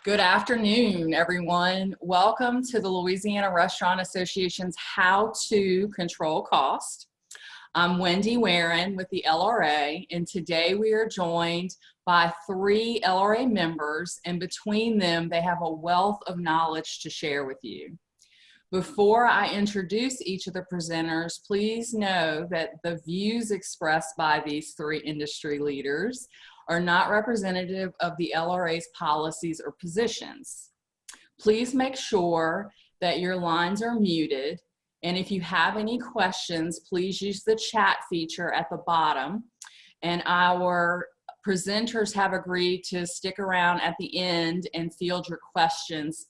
Good afternoon, everyone. Welcome to the Louisiana Restaurant Association's How to Control Cost. I'm Wendy Warren with the LRA, and today we are joined by 3 LRA members, and between them, they have a wealth of knowledge to share with you. Before I introduce each of the presenters, please know that the views expressed by these 3 industry leaders are not representative of the LRA's policies or positions. Please make sure that your lines are muted, and if you have any questions, please use the chat feature at the bottom, and our presenters have agreed to stick around at the end and field your questions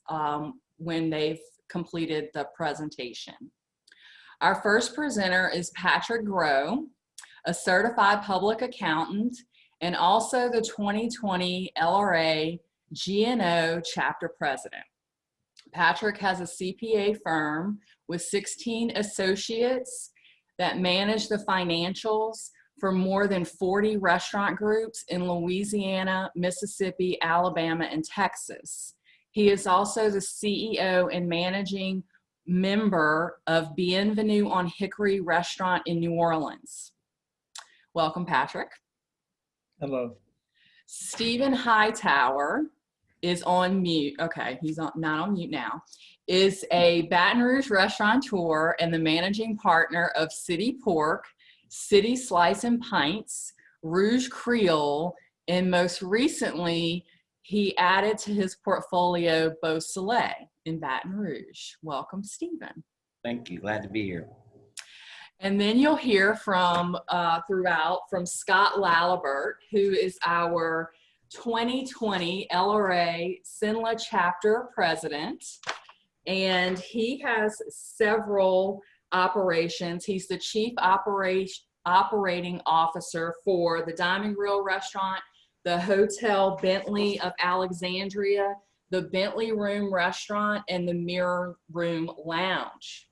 when they've completed the presentation. Our first presenter is Patrick Groh, a certified public accountant and also the 2020 LRA GNO chapter president. Patrick has a CPA firm with 16 associates that manage the financials for more than 40 restaurant groups in Louisiana, Mississippi, Alabama, and Texas. He is also the CEO and managing member of Bienvenue on Hickory Restaurant in New Orleans. Welcome, Patrick. Hello. Stephen Hightower is on mute. Okay, he's not on mute now. Is a Baton Rouge restaurateur and the managing partner of City Pork, City Slice and Pints, Rouge Creole, and most recently, he added to his portfolio Beau Soleil in Baton Rouge. Welcome, Stephen. Thank you. Glad to be here. And then you'll hear from from Scott Lalibert, who is our 2020 LRA Cenla chapter president. And he has several operations. He's the chief operating officer for the Diamond Grill restaurant, the Hotel Bentley of Alexandria, the Bentley Room restaurant, and the Mirror Room Lounge.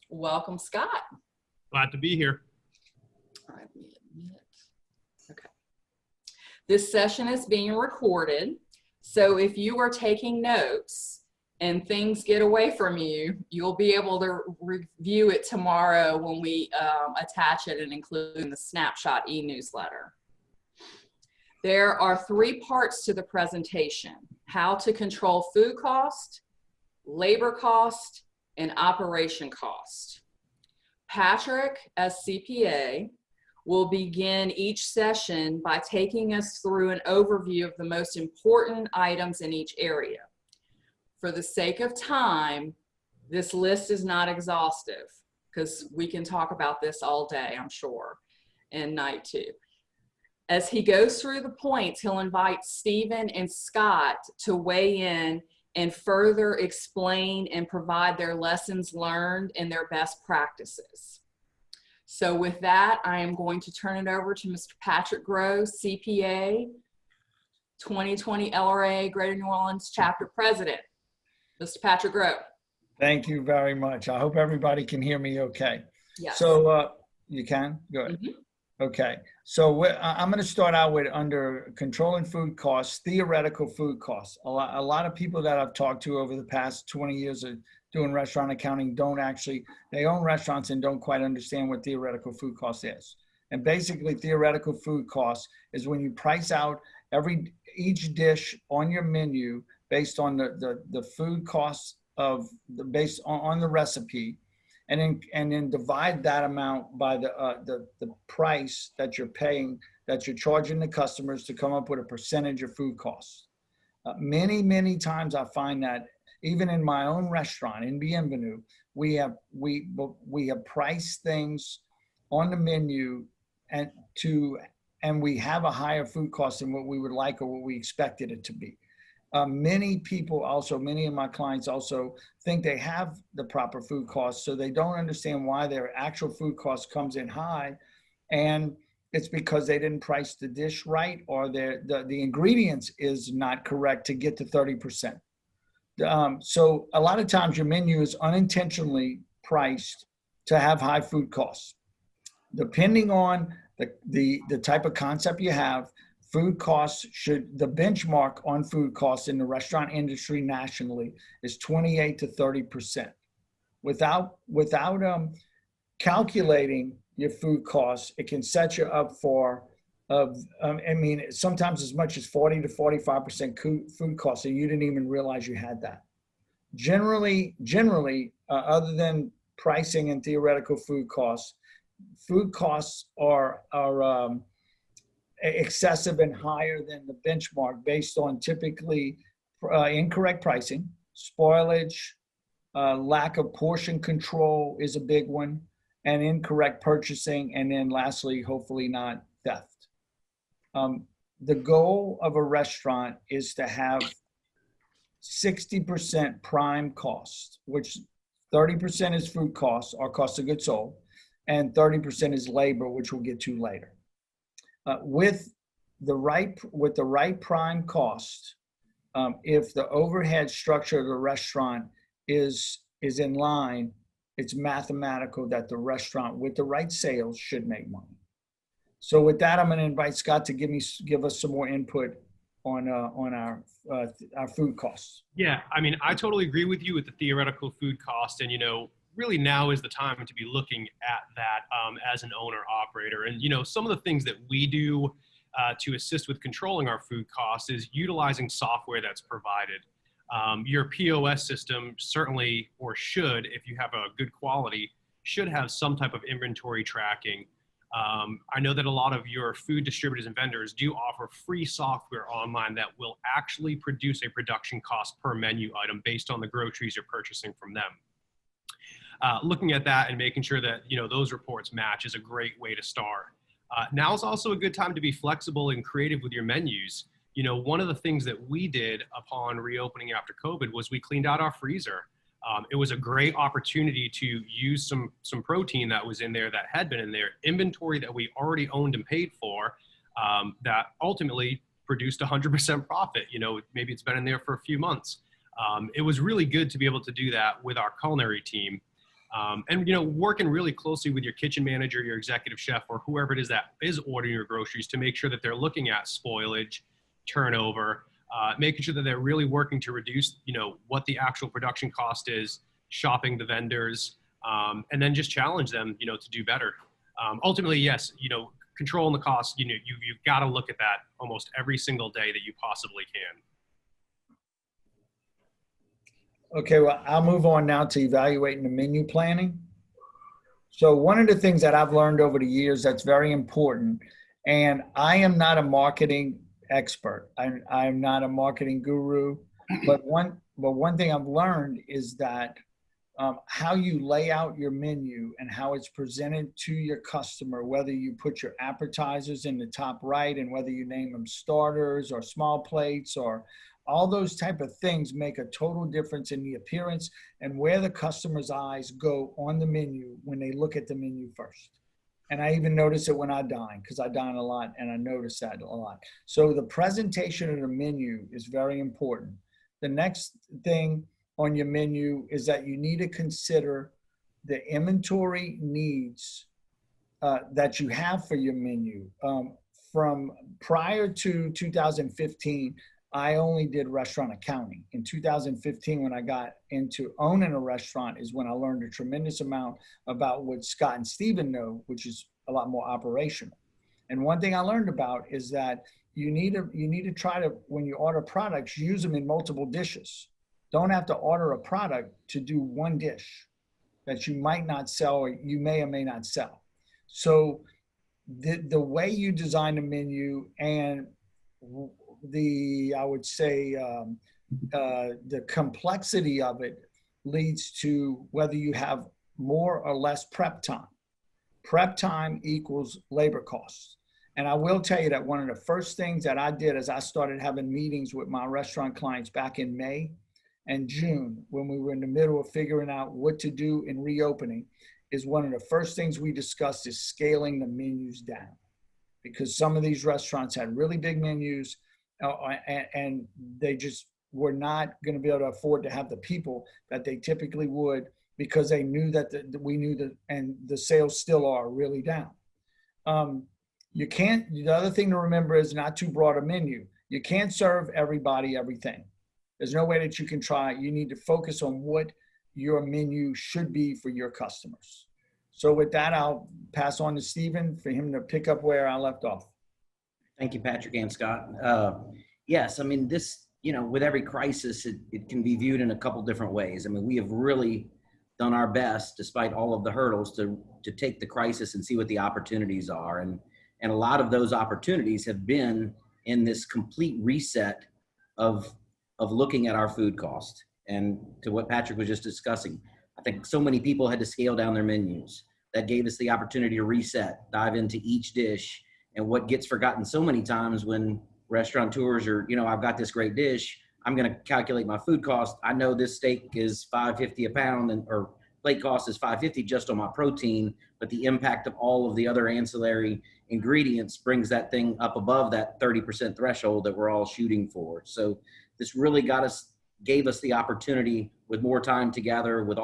Welcome, Scott. Glad to be here. All right, let me admit. Okay. This session is being recorded, so if you are taking notes and things get away from you, you'll be able to review it tomorrow when we attach it and include in the Snapshot e-newsletter. There are 3 parts to the presentation: how to control food cost, labor cost, and operation cost. Patrick, as CPA, will begin each session by taking us through an overview of the most important items in each area. For the sake of time, this list is not exhaustive because we can talk about this all day, I'm sure, and night too. As he goes through the points, he'll invite Stephen and Scott to weigh in and further explain and provide their lessons learned and their best practices. So with that, I am going to turn it over to Mr. Patrick Groh, CPA, 2020 LRA Greater New Orleans Chapter President. Mr. Patrick Groh. Thank you very much. I hope everybody can hear me okay. Yes. So you can? Good. Mm-hmm. Okay. So I'm going to start out with under controlling food costs, theoretical food costs. A lot of people that I've talked to over the past 20 years of doing restaurant accounting they own restaurants and don't quite understand what theoretical food cost is. And basically theoretical food costs is when you price out each dish on your menu based on the food costs based on the recipe, and then divide that amount by the price that you're paying, that you're charging the customers to come up with a percentage of food costs. Many times I find that even in my own restaurant in Bienvenue, we have priced things on the menu and we have a higher food cost than what we would like or what we expected it to be. Many of my clients also think they have the proper food costs, so they don't understand why their actual food cost comes in high, and it's because they didn't price the dish right, or the ingredients is not correct to get to 30%. So a lot of times your menu is unintentionally priced to have high food costs. Depending on the type of concept you have, Food costs the benchmark on food costs in the restaurant industry nationally is 28 to 30%. Without calculating your food costs, it can set you up for, sometimes as much as 40 to 45% food costs, and you didn't even realize you had that. Generally, other than pricing and theoretical food costs are excessive and higher than the benchmark based on typically incorrect pricing, spoilage, lack of portion control is a big one, and incorrect purchasing, and then lastly, hopefully not theft. The goal of a restaurant is to have 60% prime cost, which 30% is food costs, or cost of goods sold, and 30% is labor, which we'll get to later. With the right prime cost, if the overhead structure of the restaurant is in line, it's mathematical that the restaurant with the right sales should make money. So with that, I'm going to invite Scott to give us some more input on our food costs. Yeah, I mean, I totally agree with you with the theoretical food cost. And, really now is the time to be looking at that as an owner operator. And, some of the things that we do to assist with controlling our food costs is utilizing software that's provided. Your POS system certainly, or should, if you have a good quality, should have some type of inventory tracking. I know that a lot of your food distributors and vendors do offer free software online that will actually produce a production cost per menu item based on the groceries you're purchasing from them. Looking at that and making sure that those reports match is a great way to start. Now is also a good time to be flexible and creative with your menus. One of the things that we did upon reopening after COVID was we cleaned out our freezer. It was a great opportunity to use some protein that was in there that had been in there, inventory that we already owned and paid for, that ultimately produced 100% profit. Maybe it's been in there for a few months. It was really good to be able to do that with our culinary team. And working really closely with your kitchen manager, your executive chef, or whoever it is that is ordering your groceries to make sure that they're looking at spoilage, turnover, making sure that they're really working to reduce, what the actual production cost is, shopping the vendors, and then just challenge them, to do better. Ultimately, yes, controlling the cost, you've got to look at that almost every single day that you possibly can. Okay, well, I'll move on now to evaluating the menu planning. So one of the things that I've learned over the years that's very important, and I am not a marketing expert. I'm not a marketing guru, but one thing I've learned is that how you lay out your menu and how it's presented to your customer, whether you put your appetizers in the top right and whether you name them starters or small plates or all those type of things make a total difference in the appearance and where the customer's eyes go on the menu when they look at the menu first. And I even notice it when I dine, because I dine a lot and I notice that a lot. So the presentation of the menu is very important. The next thing on your menu is that you need to consider the inventory needs that you have for your menu. From prior to 2015, I only did restaurant accounting. In 2015, when I got into owning a restaurant is when I learned a tremendous amount about what Scott and Steven know, which is a lot more operational. And one thing I learned about is that you need to try to, when you order products, use them in multiple dishes. Don't have to order a product to do one dish that you might not sell or you may or may not sell. So the way you design a menu and I would say the complexity of it leads to whether you have more or less prep time. Prep time equals labor costs. And I will tell you that one of the first things that I did as I started having meetings with my restaurant clients back in May and June, when we were in the middle of figuring out what to do in reopening, is one of the first things we discussed is scaling the menus down. Because some of these restaurants had really big menus, and they just were not going to be able to afford to have the people that they typically would because they knew that we knew that, and the sales still are really down. You can't, the other thing to remember is not too broad a menu. You can't serve everybody everything. There's no way that you can try. You need to focus on what your menu should be for your customers. So with that, I'll pass on to Stephen for him to pick up where I left off. Thank you, Patrick and Scott. Yes, I mean, this, with every crisis, it can be viewed in a couple different ways. I mean, we have really done our best, despite all of the hurdles, to take the crisis and see what the opportunities are. And a lot of those opportunities have been in this complete reset of looking at our food cost. And to what Patrick was just discussing, I think so many people had to scale down their menus. That gave us the opportunity to reset, dive into each dish. And what gets forgotten so many times when restaurateurs are, I've got this great dish, I'm going to calculate my food cost. I know this steak is $5.50 a pound or plate cost is $5.50 just on my protein, but the impact of all of the other ancillary ingredients brings that thing up above that 30% threshold that we're all shooting for. So this really gave us the opportunity with more time together with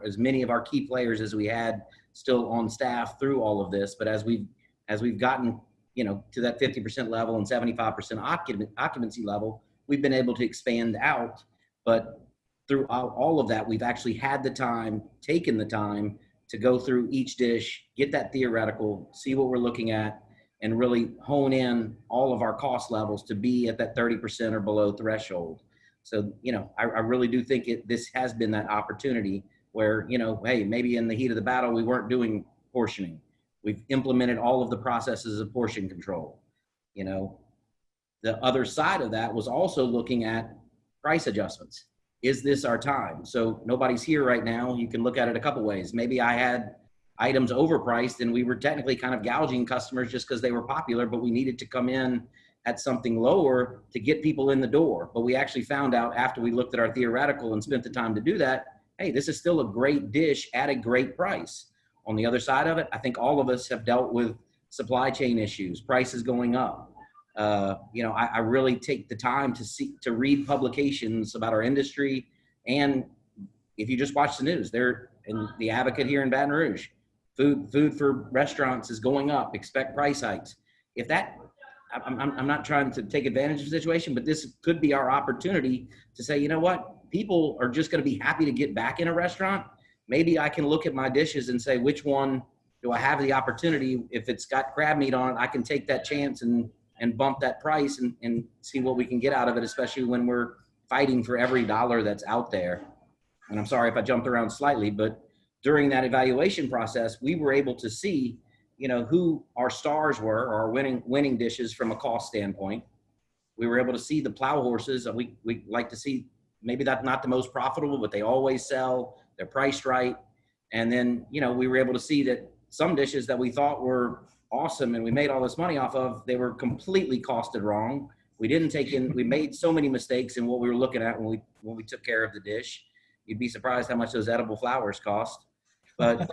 as many of our key players as we had still on staff through all of this. But as we've gotten, to that 50% level and 75% occupancy level, we've been able to expand out. But throughout all of that, we've actually had taken the time to go through each dish, get that theoretical, see what we're looking at, and really hone in all of our cost levels to be at that 30% or below threshold. So, I really do think this has been that opportunity where, hey, maybe in the heat of the battle, we weren't doing portioning. We've implemented all of the processes of portion control. The other side of that was also looking at price adjustments. Is this our time? So nobody's here right now. You can look at it a couple ways. Maybe I had items overpriced and we were technically kind of gouging customers just because they were popular, but we needed to come in at something lower to get people in the door. But we actually found out after we looked at our theoretical and spent the time to do that, hey, this is still a great dish at a great price. On the other side of it, I think all of us have dealt with supply chain issues, prices going up. I really take the time to read publications about our industry. And if you just watch the news, they're in the Advocate here in Baton Rouge, food for restaurants is going up, expect price hikes. I'm not trying to take advantage of the situation, but this could be our opportunity to say, you know what, people are just going to be happy to get back in a restaurant. Maybe I can look at my dishes and say, which one do I have the opportunity? If it's got crab meat on it, I can take that chance and bump that price and see what we can get out of it, especially when we're fighting for every dollar that's out there. And I'm sorry if I jumped around slightly, but during that evaluation process, we were able to see, who our stars were, our winning dishes from a cost standpoint. We were able to see the plow horses. We like to see maybe that's not the most profitable, but they always sell, they're priced right. And then, we were able to see that some dishes that we thought were awesome and we made all this money off of, they were completely costed wrong. We made so many mistakes in what we were looking at when we took care of the dish. You'd be surprised how much those edible flowers cost. But,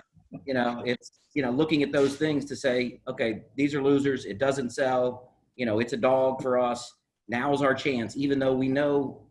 it's, looking at those things to say, okay, these are losers. It doesn't sell, it's a dog for us. Now's our chance, even though we know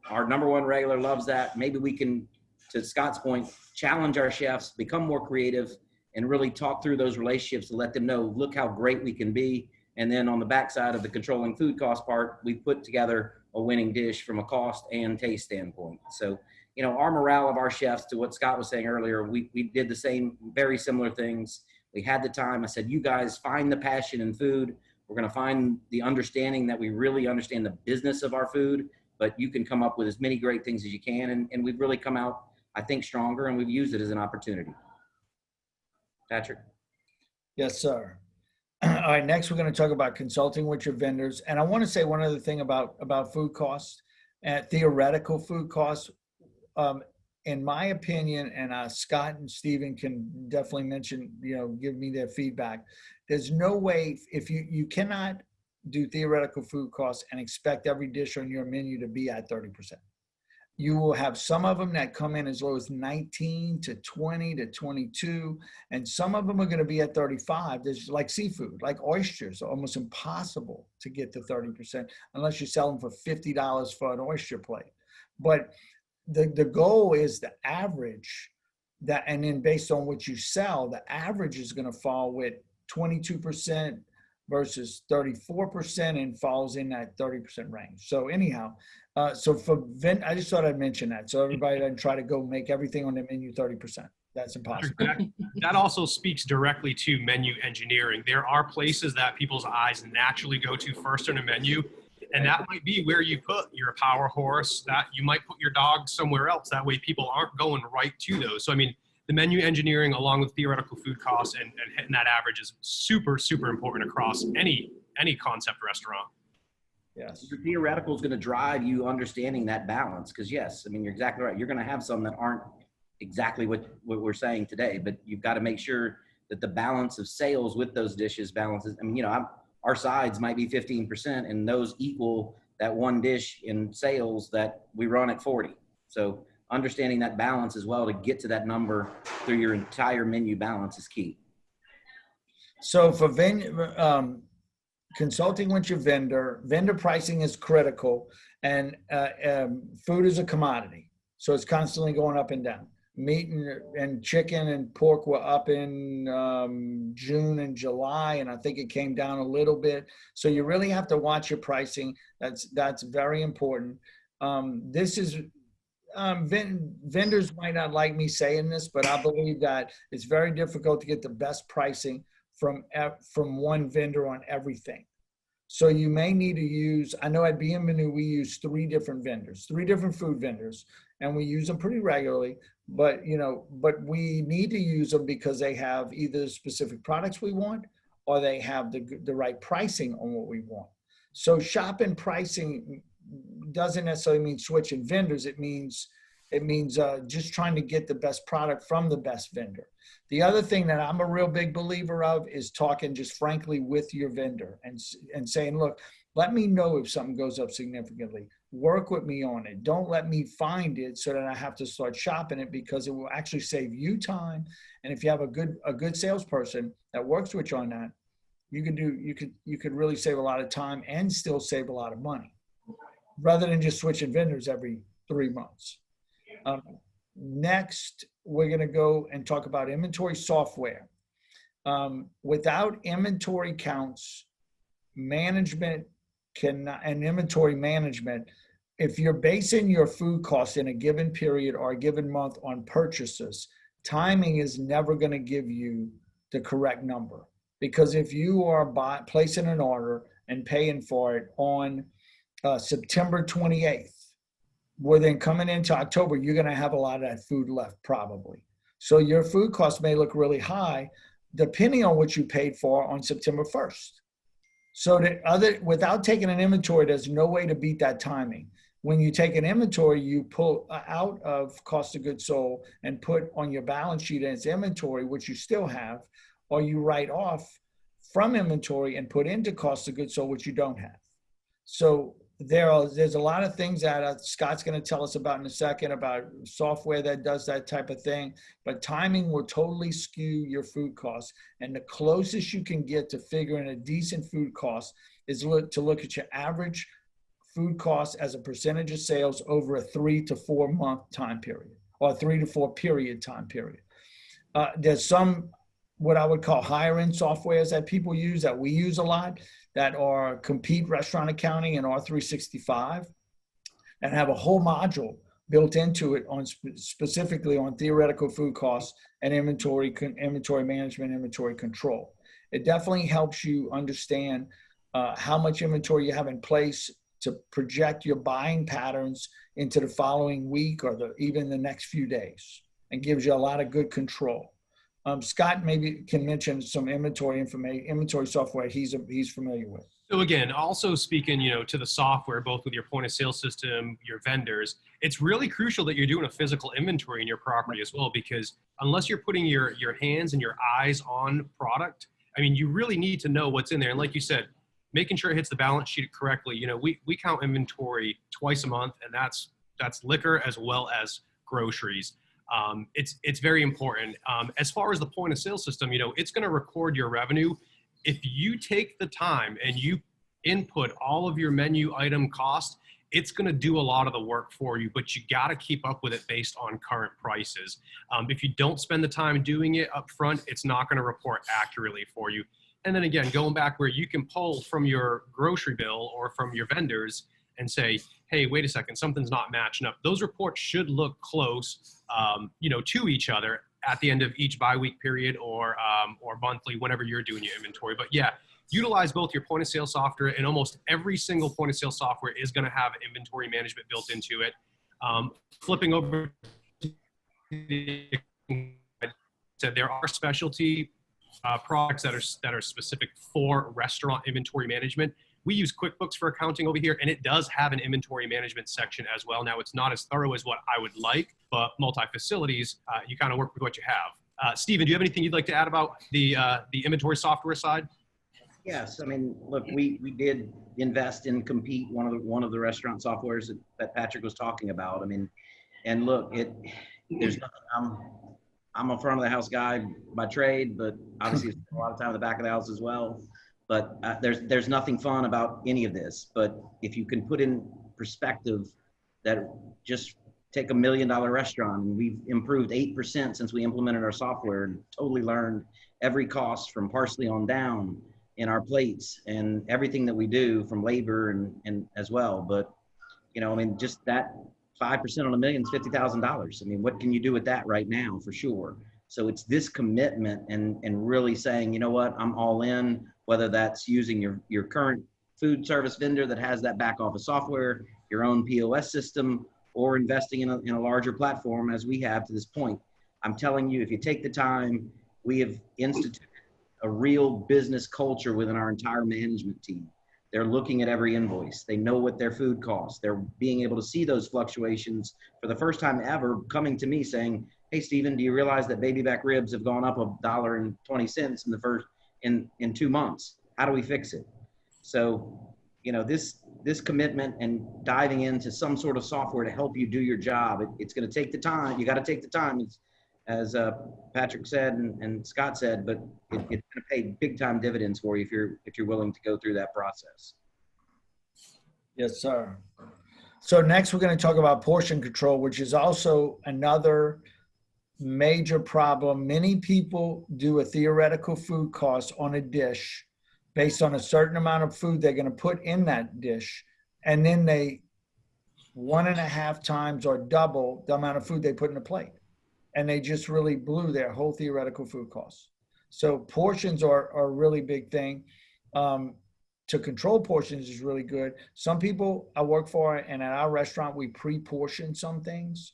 our number one regular loves that. Maybe we can, to Scott's point, challenge our chefs, become more creative, and really talk through those relationships to let them know, look how great we can be. And then on the backside of the controlling food cost part, we put together a winning dish from a cost and taste standpoint. So, our morale of our chefs, to what Scott was saying earlier, we did the same, very similar things. We had the time. I said, you guys find the passion in food. We're going to find the understanding that we really understand the business of our food, but you can come up with as many great things as you can. And we've really come out, I think, stronger, and we've used it as an opportunity. Patrick? Yes, sir. All right, next we're going to talk about consulting with your vendors. And I want to say one other thing about food costs, theoretical food costs. In my opinion, and Scott and Stephen can definitely mention, give me their feedback. There's no way, if you cannot do theoretical food costs and expect every dish on your menu to be at 30%. You will have some of them that come in as low as 19 to 20 to 22, and some of them are going to be at 35. There's like seafood, like oysters, almost impossible to get to 30% unless you sell them for $50 for an oyster plate. But the goal is the average, and then based on what you sell, the average is going to fall with 22% versus 34% and falls in that 30% range. So anyhow, so for I just thought I'd mention that. So everybody doesn't try to go make everything on the menu 30%. That's impossible. That also speaks directly to menu engineering. There are places that people's eyes naturally go to first on a menu, and that might be where you put your power horse, that you might put your dog somewhere else. That way people aren't going right to those. So, I mean, the menu engineering along with theoretical food costs and hitting that average is super, super important across any concept restaurant. Yes. Your theoretical is going to drive you understanding that balance. Because yes, I mean, you're exactly right. You're going to have some that aren't exactly what we're saying today, but you've got to make sure that the balance of sales with those dishes balances. I mean, our sides might be 15% and those equal that one dish in sales that we run at 40. So understanding that balance as well to get to that number through your entire menu balance is key. So for consulting with your vendor pricing is critical, and food is a commodity. So it's constantly going up and down. Meat and chicken and pork were up in June and July, and I think it came down a little bit. So you really have to watch your pricing. That's very important. Vendors might not like me saying this, but I believe that it's very difficult to get the best pricing from one vendor on everything. So you may need to use, I know at Bienvenue, we use 3 different vendors, 3 different food vendors, and we use them pretty regularly, but we need to use them because they have either specific products we want, or they have the right pricing on what we want. So shopping pricing doesn't necessarily mean switching vendors. It means just trying to get the best product from the best vendor. The other thing that I'm a real big believer of is talking just frankly with your vendor and saying, look, let me know if something goes up significantly. Work with me on it. Don't let me find it so that I have to start shopping it, because it will actually save you time. And if you have a good salesperson that works with you on that, you could really save a lot of time and still save a lot of money, rather than just switching vendors every 3 months. Next, we're going to go and talk about inventory software. Without inventory counts, management and inventory management, if you're basing your food costs in a given period or a given month on purchases, timing is never going to give you the correct number. Because if you are placing an order and paying for it on September 28th, well, then coming into October, you're going to have a lot of that food left probably. So your food costs may look really high depending on what you paid for on September 1st. So without taking an inventory, there's no way to beat that timing. When you take an inventory, you pull out of cost of goods sold and put on your balance sheet as inventory, which you still have, or you write off from inventory and put into cost of goods sold, which you don't have. So there's a lot of things that Scott's going to tell us about in a second about software that does that type of thing, but timing will totally skew your food costs. And the closest you can get to figuring a decent food cost is to look at your average food costs as a percentage of sales over a 3 to 4 month time period, or a 3 to 4 period time period. There's some what I would call higher end softwares that people use, that we use a lot, that are Compete Restaurant Accounting and R365, and have a whole module built into it on specifically on theoretical food costs and inventory management, inventory control. It definitely helps you understand how much inventory you have in place to project your buying patterns into the following week or even the next few days, and gives you a lot of good control. Scott maybe can mention some inventory software he's familiar with. So again, also speaking, to the software, both with your point of sale system, your vendors, it's really crucial that you're doing a physical inventory in your property as well, because unless you're putting your hands and your eyes on product, I mean, you really need to know what's in there. And like you said, making sure it hits the balance sheet correctly. We count inventory twice a month, and that's liquor as well as groceries. It's very important. As far as the point of sale system, it's going to record your revenue. If you take the time and you input all of your menu item cost, it's going to do a lot of the work for you, but you got to keep up with it based on current prices. If you don't spend the time doing it up front, it's not going to report accurately for you. And then again, going back where you can pull from your grocery bill or from your vendors and say, hey, wait a second, something's not matching up. Those reports should look close, to each other at the end of each bi-week period or monthly, whenever you're doing your inventory. But yeah, utilize both your point of sale software, and almost every single point of sale software is going to have inventory management built into it. Flipping over, so there are specialty products that are specific for restaurant inventory management. We use QuickBooks for accounting over here, and it does have an inventory management section as well. Now, it's not as thorough as what I would like, but multi-facilities, you kind of work with what you have. Steven, do you have anything you'd like to add about the inventory software side? Yes, I mean, look, we did invest in Compete, one of the restaurant softwares that Patrick was talking about. I mean, and look, there's nothing. I'm a front of the house guy by trade, but obviously a lot of time in the back of the house as well. But there's nothing fun about any of this. But if you can put in perspective that just take $1 million restaurant, and we've improved 8% since we implemented our software, and totally learned every cost from parsley on down in our plates and everything that we do from labor and as well. But, I mean, just that 5% on $1 million is $50,000. I mean, what can you do with that right now for sure? So it's this commitment and really saying, you know what, I'm all in, whether that's using your current food service vendor that has that back office software, your own POS system, or investing in a larger platform as we have to this point. I'm telling you, if you take the time, we have instituted a real business culture within our entire management team. They're looking at every invoice. They know what their food costs. They're being able to see those fluctuations for the first time ever, coming to me saying, hey, Steven, do you realize that baby back ribs have gone up $1.20 in 2 months? How do we fix it? So, this commitment and diving into some sort of software to help you do your job, it's going to take the time. You got to take the time, as Patrick said and Scott said, but it's going to pay big time dividends for you if you're willing to go through that process. Yes, sir. So next we're going to talk about portion control, which is also another major problem. Many people do a theoretical food cost on a dish based on a certain amount of food they're going to put in that dish, and then they 1.5 times or double the amount of food they put in a plate. And they just really blew their whole theoretical food costs. So portions are a really big thing. To control portions is really good. Some people I work for, and at our restaurant, we pre-portion some things,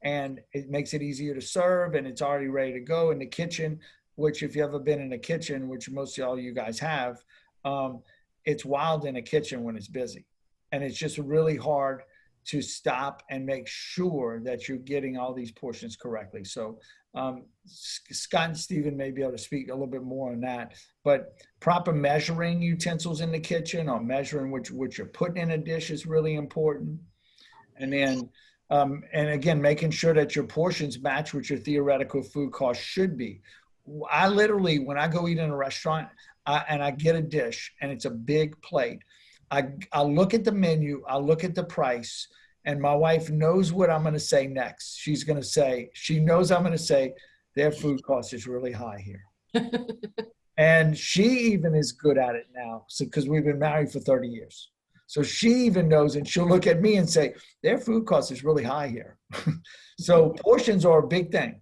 and it makes it easier to serve, and it's already ready to go in the kitchen, which if you've ever been in a kitchen, which most of all you guys have, it's wild in a kitchen when it's busy. And it's just really hard to stop and make sure that you're getting all these portions correctly. So Scott and Steven may be able to speak a little bit more on that, but proper measuring utensils in the kitchen or measuring what you're putting in a dish is really important. And then, and again, making sure that your portions match what your theoretical food cost should be. I literally, when I go eat in a restaurant and I get a dish and it's a big plate, I'll look at the menu, I'll look at the price, and my wife knows what I'm going to say next. She knows I'm going to say, their food cost is really high here. And she even is good at it now, because we've been married for 30 years. So she even knows, and she'll look at me and say, their food cost is really high here. So portions are a big thing.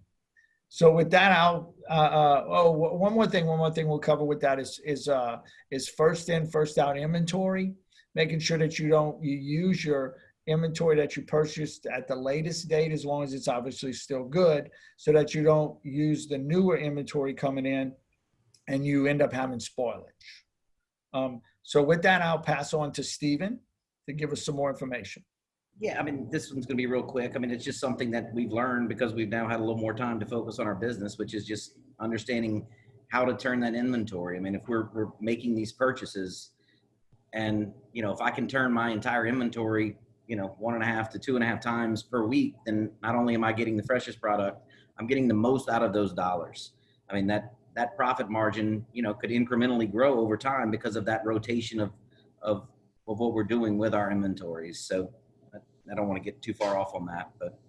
So with that, one more thing we'll cover with that is first in, first out inventory, making sure that you use your inventory that you purchased at the latest date, as long as it's obviously still good, so that you don't use the newer inventory coming in and you end up having spoilage. So with that, I'll pass on to Steven to give us some more information. Yeah, I mean, this one's going to be real quick. I mean, it's just something that we've learned because we've now had a little more time to focus on our business, which is just understanding how to turn that inventory. I mean, if we're making these purchases and, if I can turn my entire inventory, 1.5 to 2.5 times per week, then not only am I getting the freshest product, I'm getting the most out of those dollars. I mean, that profit margin, could incrementally grow over time because of that rotation of what we're doing with our inventories. So I don't want to get too far off on that, but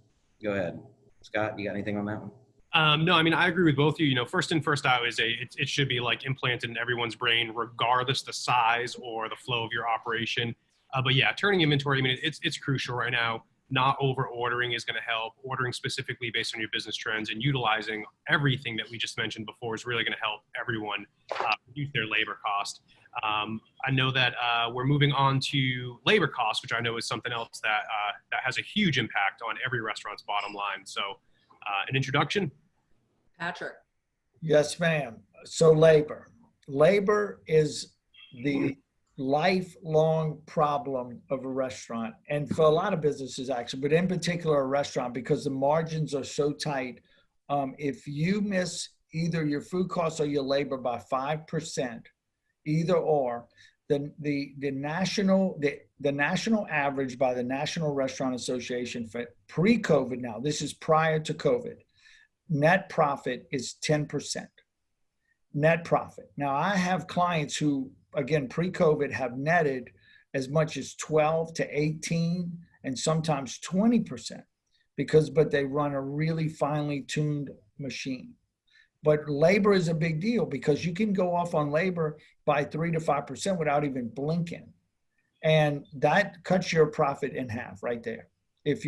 go ahead. Scott, you got anything on that one? No, I mean, I agree with both of you. You know, first in, first out it should be like implanted in everyone's brain, regardless the size or the flow of your operation. But yeah, turning inventory, I mean, it's crucial right now. Not over ordering is going to help. Ordering specifically based on your business trends and utilizing everything that we just mentioned before is really going to help everyone reduce their labor cost. I know that we're moving on to labor costs, which I know is something else that that has a huge impact on every restaurant's bottom line. So, an introduction. Patrick. Yes, ma'am. So labor is the lifelong problem of a restaurant, and for a lot of businesses actually, but in particular a restaurant, because the margins are so tight. If you miss either your food costs or your labor by 5%, either or, the national average by the National Restaurant Association for pre-COVID, now this is prior to COVID, net profit is 10%. Net profit. Now I have clients who, again, pre-COVID have netted as much as 12 to 18 and sometimes 20% but they run a really finely tuned machine. But labor is a big deal because you can go off on labor by 3 to 5% without even blinking. And that cuts your profit in half right there. If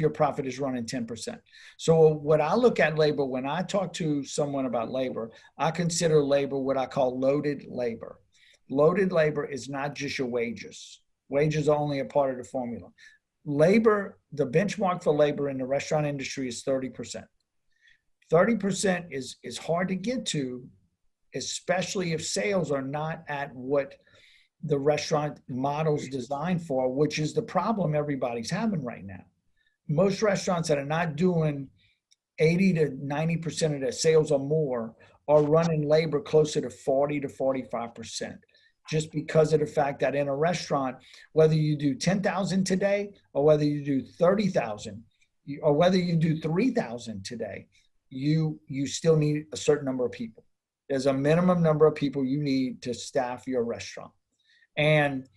your profit is running 10%. So what I look at labor, when I talk to someone about labor, I consider labor what I call loaded labor. Loaded labor is not just your wages. Wages are only a part of the formula. Labor, the benchmark for labor in the restaurant industry is 30%. 30% is hard to get to, especially if sales are not at what the restaurant model's designed for, which is the problem everybody's having right now. Most restaurants that are not doing 80 to 90% of their sales or more are running labor closer to 40 to 45%, just because of the fact that in a restaurant, whether you do 10,000 today or whether you do 30,000 or whether you do 3,000 today, you still need a certain number of people. There's a minimum number of people you need to staff your restaurant. And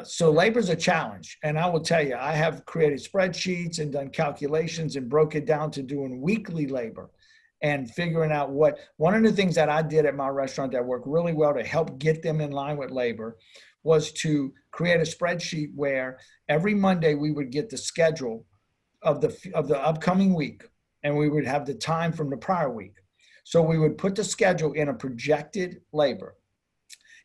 so labor is a challenge. And I will tell you, I have created spreadsheets and done calculations and broke it down to doing weekly labor and figuring out one of the things that I did at my restaurant that worked really well to help get them in line with labor was to create a spreadsheet where every Monday we would get the schedule of the upcoming week, and we would have the time from the prior week. So we would put the schedule in a projected labor.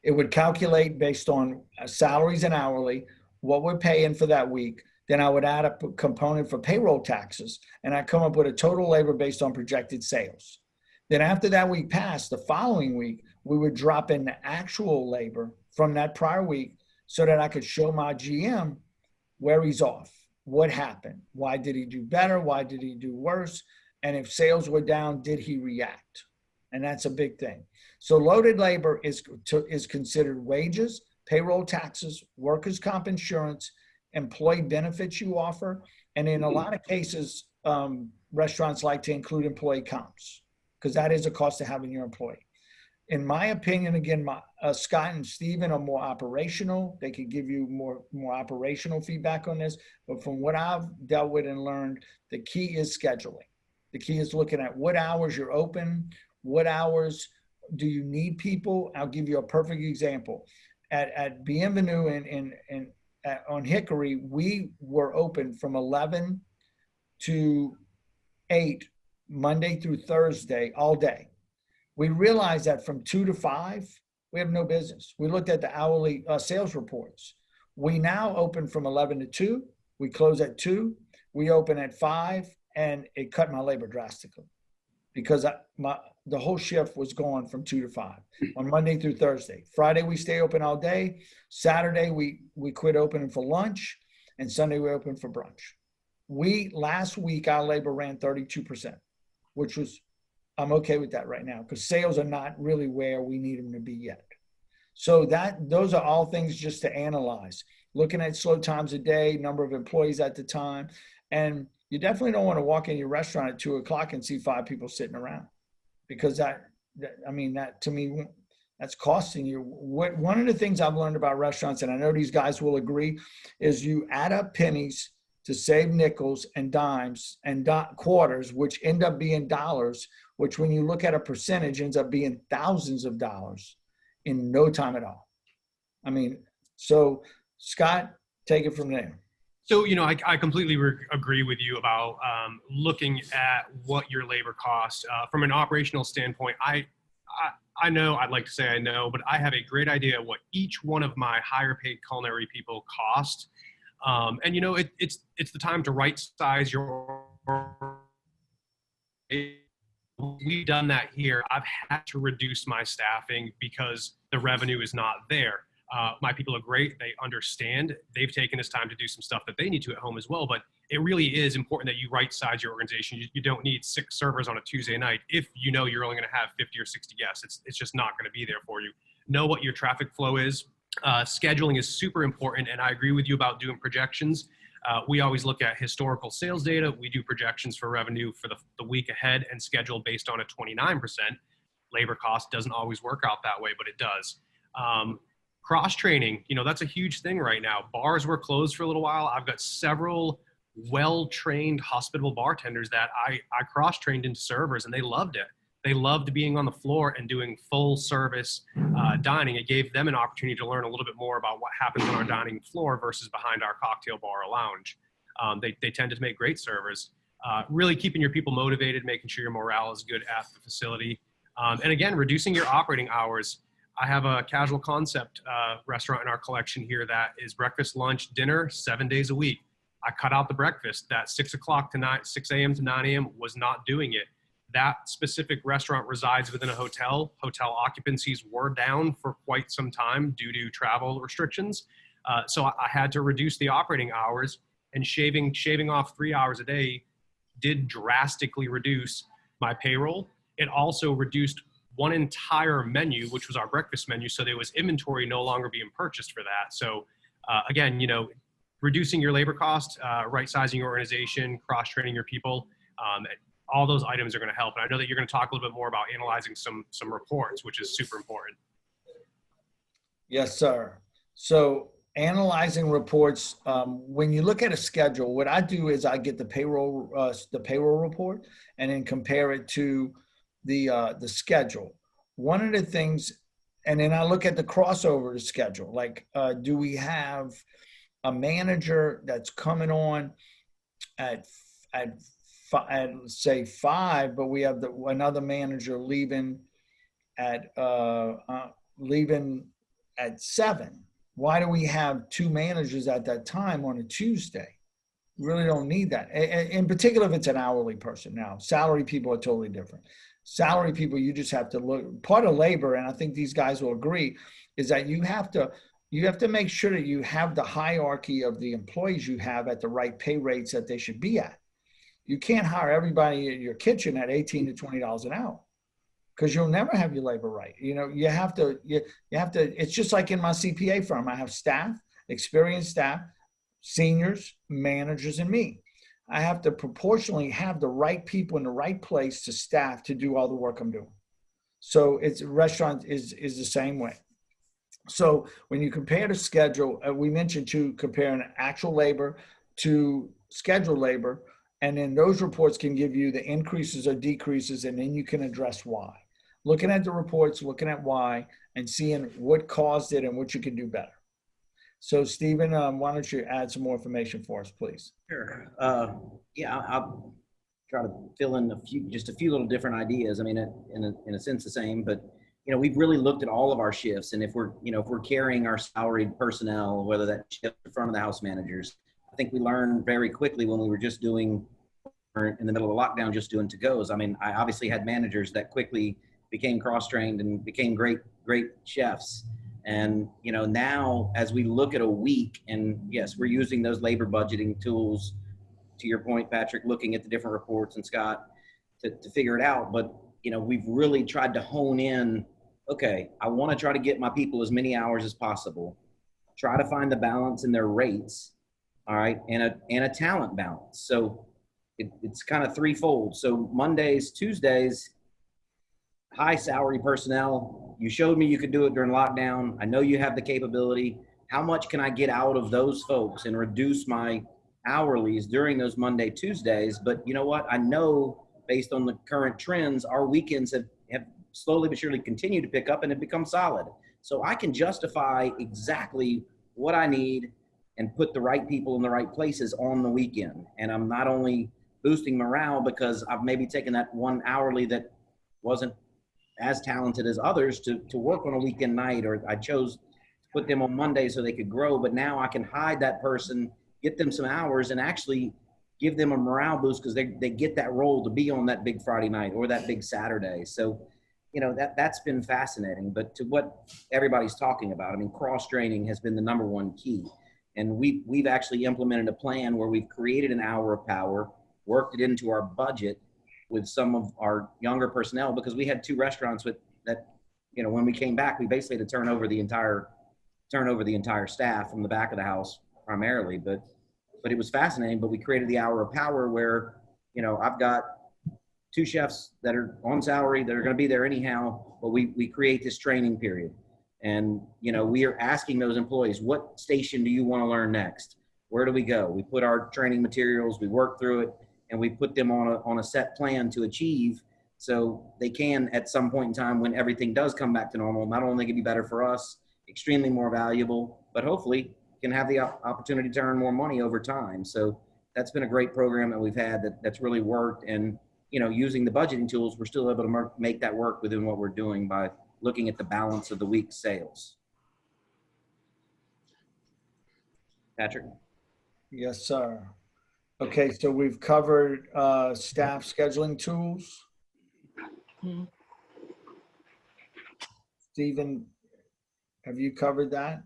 It would calculate based on salaries and hourly, what we're paying for that week. Then I would add a component for payroll taxes, and I come up with a total labor based on projected sales. Then after that week passed, the following week, we would drop in the actual labor from that prior week so that I could show my GM where he's off, what happened, why did he do better, why did he do worse, and if sales were down, did he react? And that's a big thing. So loaded labor is considered wages, payroll taxes, workers' comp insurance, employee benefits you offer. And in a lot of cases, restaurants like to include employee comps because that is a cost to having your employee. In my opinion, again, Scott and Steven are more operational. They could give you more operational feedback on this. But from what I've dealt with and learned, the key is scheduling. The key is looking at what hours you're open, what hours do you need people. I'll give you a perfect example. At Bienvenue on Hickory, we were open from 11 to 8, Monday through Thursday, all day. We realized that from 2 to 5, we have no business. We looked at the hourly sales reports. We now open from 11 to 2. We close at 2. We open at 5, and it cut my labor drastically because the whole shift was gone from 2 to 5 on Monday through Thursday. Friday, we stay open all day. Saturday, we quit opening for lunch, and Sunday we open for brunch. Last week, our labor ran 32%, which was, I'm okay with that right now because sales are not really where we need them to be yet. So those are all things just to analyze. Looking at slow times a day, number of employees at the time, and you definitely don't want to walk in your restaurant at 2 o'clock and see 5 people sitting around because that to me, that's costing you. One of the things I've learned about restaurants, and I know these guys will agree, is you add up pennies to save nickels and dimes and quarters, which end up being dollars, which when you look at a percentage ends up being thousands of dollars in no time at all. I mean, so Scott, take it from there. So, I completely agree with you about looking at what your labor costs from an operational standpoint. I know, I'd like to say I know, but I have a great idea what each one of my higher paid culinary people cost. And it's the time to right size your. We've done that here. I've had to reduce my staffing because the revenue is not there. My people are great. They understand. They've taken this time to do some stuff that they need to at home as well. But it really is important that you right size your organization. You don't need 6 servers on a Tuesday night if you know you're only going to have 50 or 60 guests. It's just not going to be there for you. Know what your traffic flow is. Scheduling is super important, and I agree with you about doing projections. We always look at historical sales data. We do projections for revenue for the week ahead and schedule based on a 29%. Labor cost doesn't always work out that way, but it does. Cross-training, that's a huge thing right now. Bars were closed for a little while. I've got several well-trained hospitable bartenders that I cross-trained into servers, and they loved it. They loved being on the floor and doing full service dining. It gave them an opportunity to learn a little bit more about what happens on our dining floor versus behind our cocktail bar or lounge. They tend to make great servers. Really keeping your people motivated, making sure your morale is good at the facility. And again, reducing your operating hours. I have a casual concept restaurant in our collection here that is breakfast, lunch, dinner, 7 days a week. I cut out the breakfast. That 6 a.m. to 9 a.m. was not doing it. That specific restaurant resides within a hotel. Hotel occupancies were down for quite some time due to travel restrictions. So I had to reduce the operating hours, and shaving off 3 hours a day did drastically reduce my payroll. It also reduced one entire menu, which was our breakfast menu. So there was inventory no longer being purchased for that. So again, reducing your labor cost, right-sizing your organization, cross-training your people, all those items are going to help. And I know that you're going to talk a little bit more about analyzing some reports, which is super important. Yes, sir. So analyzing reports, when you look at a schedule, what I do is I get the payroll report and then compare it to the schedule. One of the things, and then I look at the crossover to schedule, like do we have a manager that's coming on at say 5, but we have another manager leaving at 7. Why do we have 2 managers at that time on a Tuesday? We really don't need that. In particular, if it's an hourly person. Now, salary people are totally different. Salary people, you just have to look. Part of labor, and I think these guys will agree, is that you have to make sure that you have the hierarchy of the employees you have at the right pay rates that they should be at. You can't hire everybody in your kitchen at $18 to $20 an hour, because you'll never have your labor right. You have to, it's just like in my CPA firm. I have staff, experienced staff, seniors, managers, and me. I have to proportionally have the right people in the right place to staff to do all the work I'm doing. So restaurant is the same way. So when you compare the schedule, we mentioned to comparing actual labor to scheduled labor, and then those reports can give you the increases or decreases, and then you can address why. Looking at the reports, looking at why, and seeing what caused it and what you can do better. So Stephen, why don't you add some more information for us, please? Sure. I'll try to fill in just a few little different ideas. I mean, in a sense the same, but we've really looked at all of our shifts, and if we're carrying our salaried personnel, whether that shift in front of the house managers, I think we learned very quickly when we were just doing, or in the middle of lockdown, just doing to-goes. I mean, I obviously had managers that quickly became cross-trained and became great chefs. And, now as we look at a week, and yes, we're using those labor budgeting tools, to your point, Patrick, looking at the different reports, and Scott, to figure it out. But, we've really tried to hone in, okay, I want to try to get my people as many hours as possible, try to find the balance in their rates, all right, and a talent balance. So it's kind of threefold. So Mondays, Tuesdays, high salary personnel, you showed me you could do it during lockdown. I know you have the capability. How much can I get out of those folks and reduce my hourlies during those Monday, Tuesdays. But you know what? I know based on the current trends, our weekends have slowly but surely continued to pick up and have become solid. So I can justify exactly what I need and put the right people in the right places on the weekend. And I'm not only boosting morale because I've maybe taken that one hourly that wasn't as talented as others to work on a weekend night, or I chose to put them on Monday so they could grow, but now I can hide that person, get them some hours, and actually give them a morale boost because they get that role to be on that big Friday night or that big Saturday. So, you know, that's been fascinating. But to what everybody's talking about, I mean, cross-training has been the number one key. And we've actually implemented a plan where we've created an hour of power, worked it into our budget with some of our younger personnel, because we had 2 restaurants with that, you know, when we came back, we basically had to turn over the entire staff from the back of the house primarily. But it was fascinating. But we created the hour of power where, you know, I've got 2 chefs that are on salary that are going to be there anyhow, but we create this training period. And, you know, we are asking those employees, what station do you want to learn next? Where do we go? We put our training materials, we work through it, and we put them on a set plan to achieve, so they can, at some point in time when everything does come back to normal, not only can be better for us, extremely more valuable, but hopefully can have the opportunity to earn more money over time. So that's been a great program that we've had that's really worked. And, you know, using the budgeting tools, we're still able to make that work within what we're doing by looking at the balance of the week's sales. Patrick? Yes, sir. Okay, so we've covered staff scheduling tools. Mhm. Stephen, have you covered that?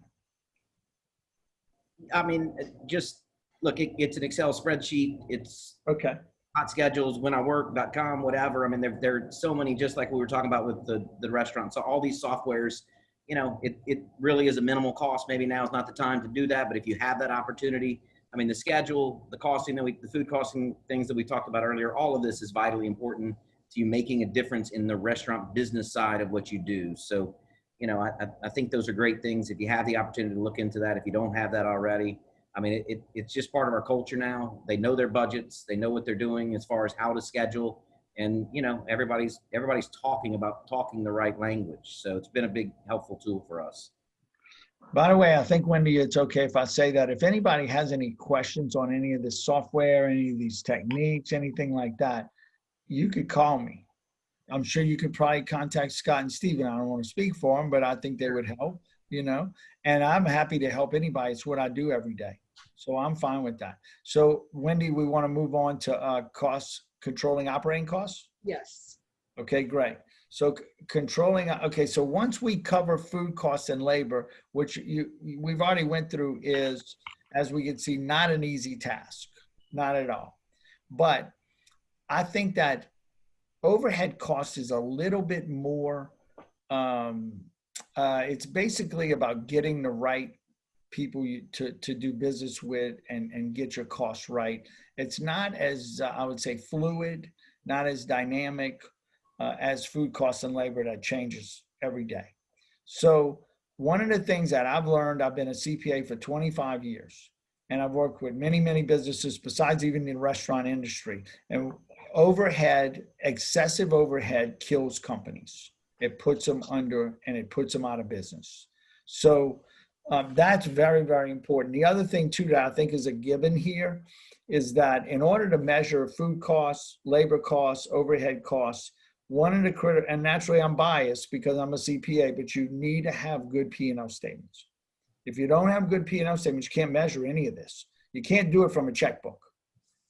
I mean, just look, it's an Excel spreadsheet. It's Okay. hot schedules, wheniwork.com, whatever. I mean, there are so many, just like we were talking about with the restaurant. So all these softwares, you know, it really is a minimal cost. Maybe now is not the time to do that, but if you have that opportunity, I mean, the schedule, the costing the food costing things that we talked about earlier, all of this is vitally important to you making a difference in the restaurant business side of what you do. So, you know, I think those are great things. If you have the opportunity to look into that, if you don't have that already, I mean, it's just part of our culture now. They know their budgets. They know what they're doing as far as how to schedule. And, you know, everybody's talking the right language. So it's been a big helpful tool for us. By the way, I think, Wendy, it's okay if I say that if anybody has any questions on any of this software, any of these techniques, anything like that, you could call me. I'm sure you could probably contact Scott and Stephen. I don't want to speak for them, but I think they would help, you know, and I'm happy to help anybody. It's what I do every day. So I'm fine with that. So Wendy, we want to move on to costs, controlling operating costs. Yes. Okay, great. So controlling, okay, so once we cover food costs and labor, which we've already went through, is, as we can see, not an easy task, not at all. But I think that overhead cost is a little bit more, it's basically about getting the right people to do business with and get your costs right. It's not as, I would say, fluid, not as dynamic as food costs and labor that changes every day. So one of the things that I've learned, I've been a CPA for 25 years, and I've worked with many, many businesses besides even the restaurant industry. And overhead, excessive overhead kills companies. It puts them under and it puts them out of business. So that's very, very important. The other thing too that I think is a given here is that in order to measure food costs, labor costs, overhead costs, one of the critical, and naturally I'm biased because I'm a CPA, but you need to have good P&L statements. If you don't have good P&L statements, you can't measure any of this. You can't do it from a checkbook.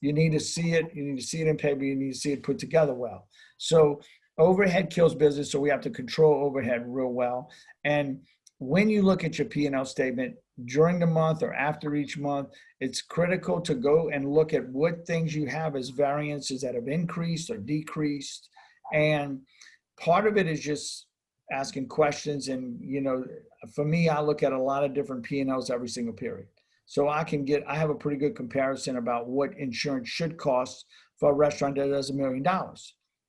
You need to see it. You need to see it in paper. You need to see it put together well. So overhead kills business. So we have to control overhead real well. And when you look at your P&L statement during the month or after each month, it's critical to go and look at what things you have as variances that have increased or decreased. And part of it is just asking questions. And, you know, for me, I look at a lot of different P&Ls every single period. So I have a pretty good comparison about what insurance should cost for a restaurant that does $1 million,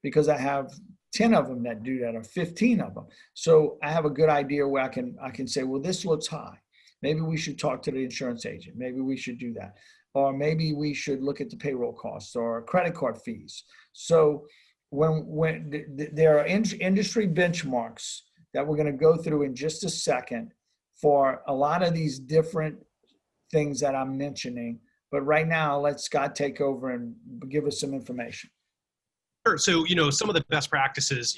because I have 10 of them that do that, or 15 of them. So I have a good idea where I can say, well, this looks high. Maybe we should talk to the insurance agent. Maybe we should do that. or maybe we should look at the payroll costs or credit card fees. So there are industry benchmarks that we're going to go through in just a second for a lot of these different things that I'm mentioning. But right now, let Scott take over and give us some information. Sure. So, some of the best practices,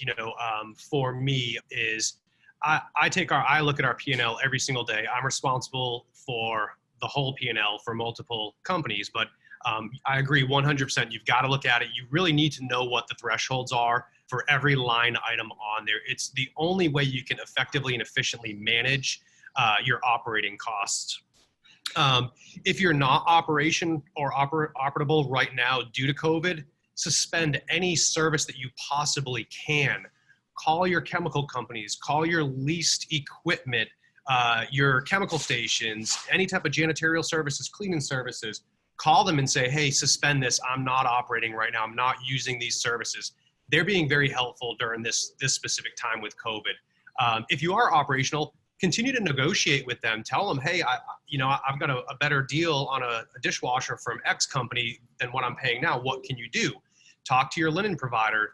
for me is I look at our P&L every single day. I'm responsible for the whole P&L for multiple companies, but I agree 100%. You've got to look at it. You really need to know what the thresholds are for every line item on there. It's the only way you can effectively and efficiently manage your operating costs. If you're not operable right now due to COVID, suspend any service that you possibly can. Call your chemical companies, call your leased equipment, your chemical stations, any type of janitorial services, cleaning services. Call them and say, hey, suspend this. I'm not operating right now. I'm not using these services. They're being very helpful during this specific time with COVID. If you are operational, continue to negotiate with them. Tell them, hey, I've got a better deal on a dishwasher from X company than what I'm paying now. What can you do? Talk to your linen provider.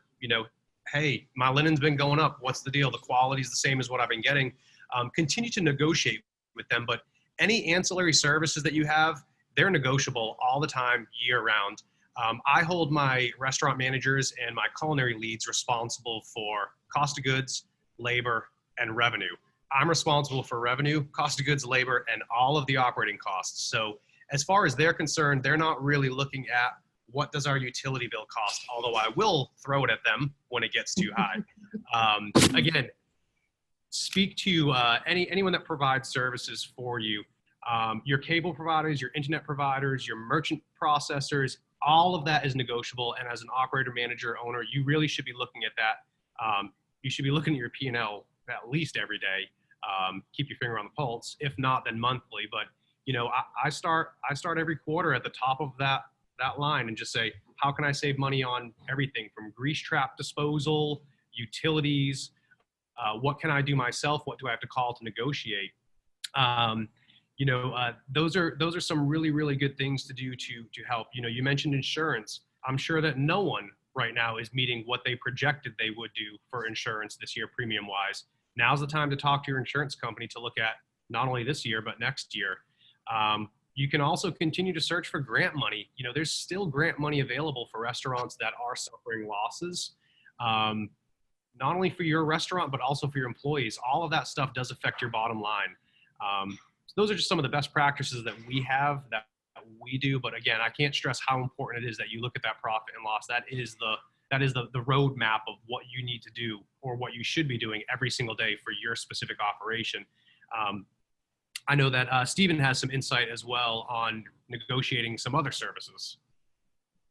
Hey, my linen's been going up. What's the deal? The quality is the same as what I've been getting. Continue to negotiate with them. But any ancillary services that you have, they're negotiable all the time, year round. I hold my restaurant managers and my culinary leads responsible for cost of goods, labor, and revenue. I'm responsible for revenue, cost of goods, labor, and all of the operating costs. So as far as they're concerned, they're not really looking at what does our utility bill cost, although I will throw it at them when it gets too high. Again, speak to anyone that provides services for you. Your cable providers, your internet providers, your merchant processors, all of that is negotiable. And as an operator, manager, owner, you really should be looking at that. You should be looking at your P&L at least every day. Keep your finger on the pulse. If not, then monthly. But I start every quarter at the top of that line and just say, how can I save money on everything from grease trap disposal, utilities? What can I do myself? What do I have to call to negotiate? Those are some really, really good things to do to help. You mentioned insurance. I'm sure that no one right now is meeting what they projected they would do for insurance this year, premium wise. Now's the time to talk to your insurance company to look at not only this year, but next year. You can also continue to search for grant money. There's still grant money available for restaurants that are suffering losses, not only for your restaurant, but also for your employees. All of that stuff does affect your bottom line. So those are just some of the best practices that we have, that we do. But again, I can't stress how important it is that you look at that profit and loss. That is the roadmap of what you need to do or what you should be doing every single day for your specific operation. I know that Stephen has some insight as well on negotiating some other services.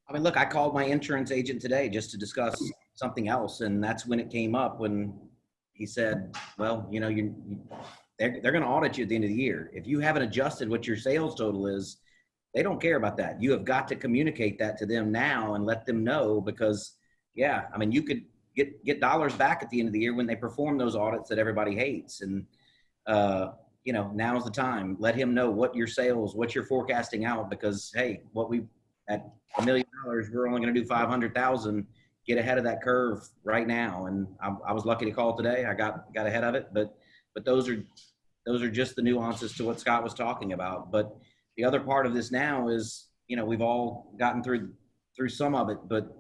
I mean, look, I called my insurance agent today just to discuss something else. And that's when it came up, when he said, well, they're going to audit you at the end of the year. If you haven't adjusted what your sales total is, they don't care about that. You have got to communicate that to them now and let them know, because you could get dollars back at the end of the year when they perform those audits that everybody hates. And, now's the time. Let him know what your sales, what you're forecasting out, because, hey, at $1 million, we're only going to do 500,000. Get ahead of that curve right now. And I was lucky to call today. I got ahead of it, but those are just the nuances to what Scott was talking about. But the other part of this now is, we've all gotten through some of it, but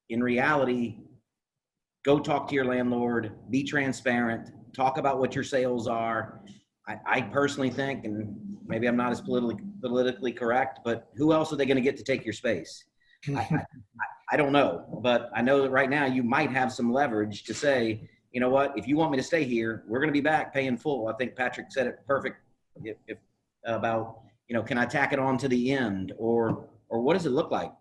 in reality, go talk to your landlord, be transparent, talk about what your sales are. I personally think, and maybe I'm not as politically correct, but who else are they going to get to take your space? I don't know, but I know that right now you might have some leverage to say, you know what, if you want me to stay here, we're going to be back paying full. I think Patrick said it perfect about, can I tack it on to the end, or what does it look like?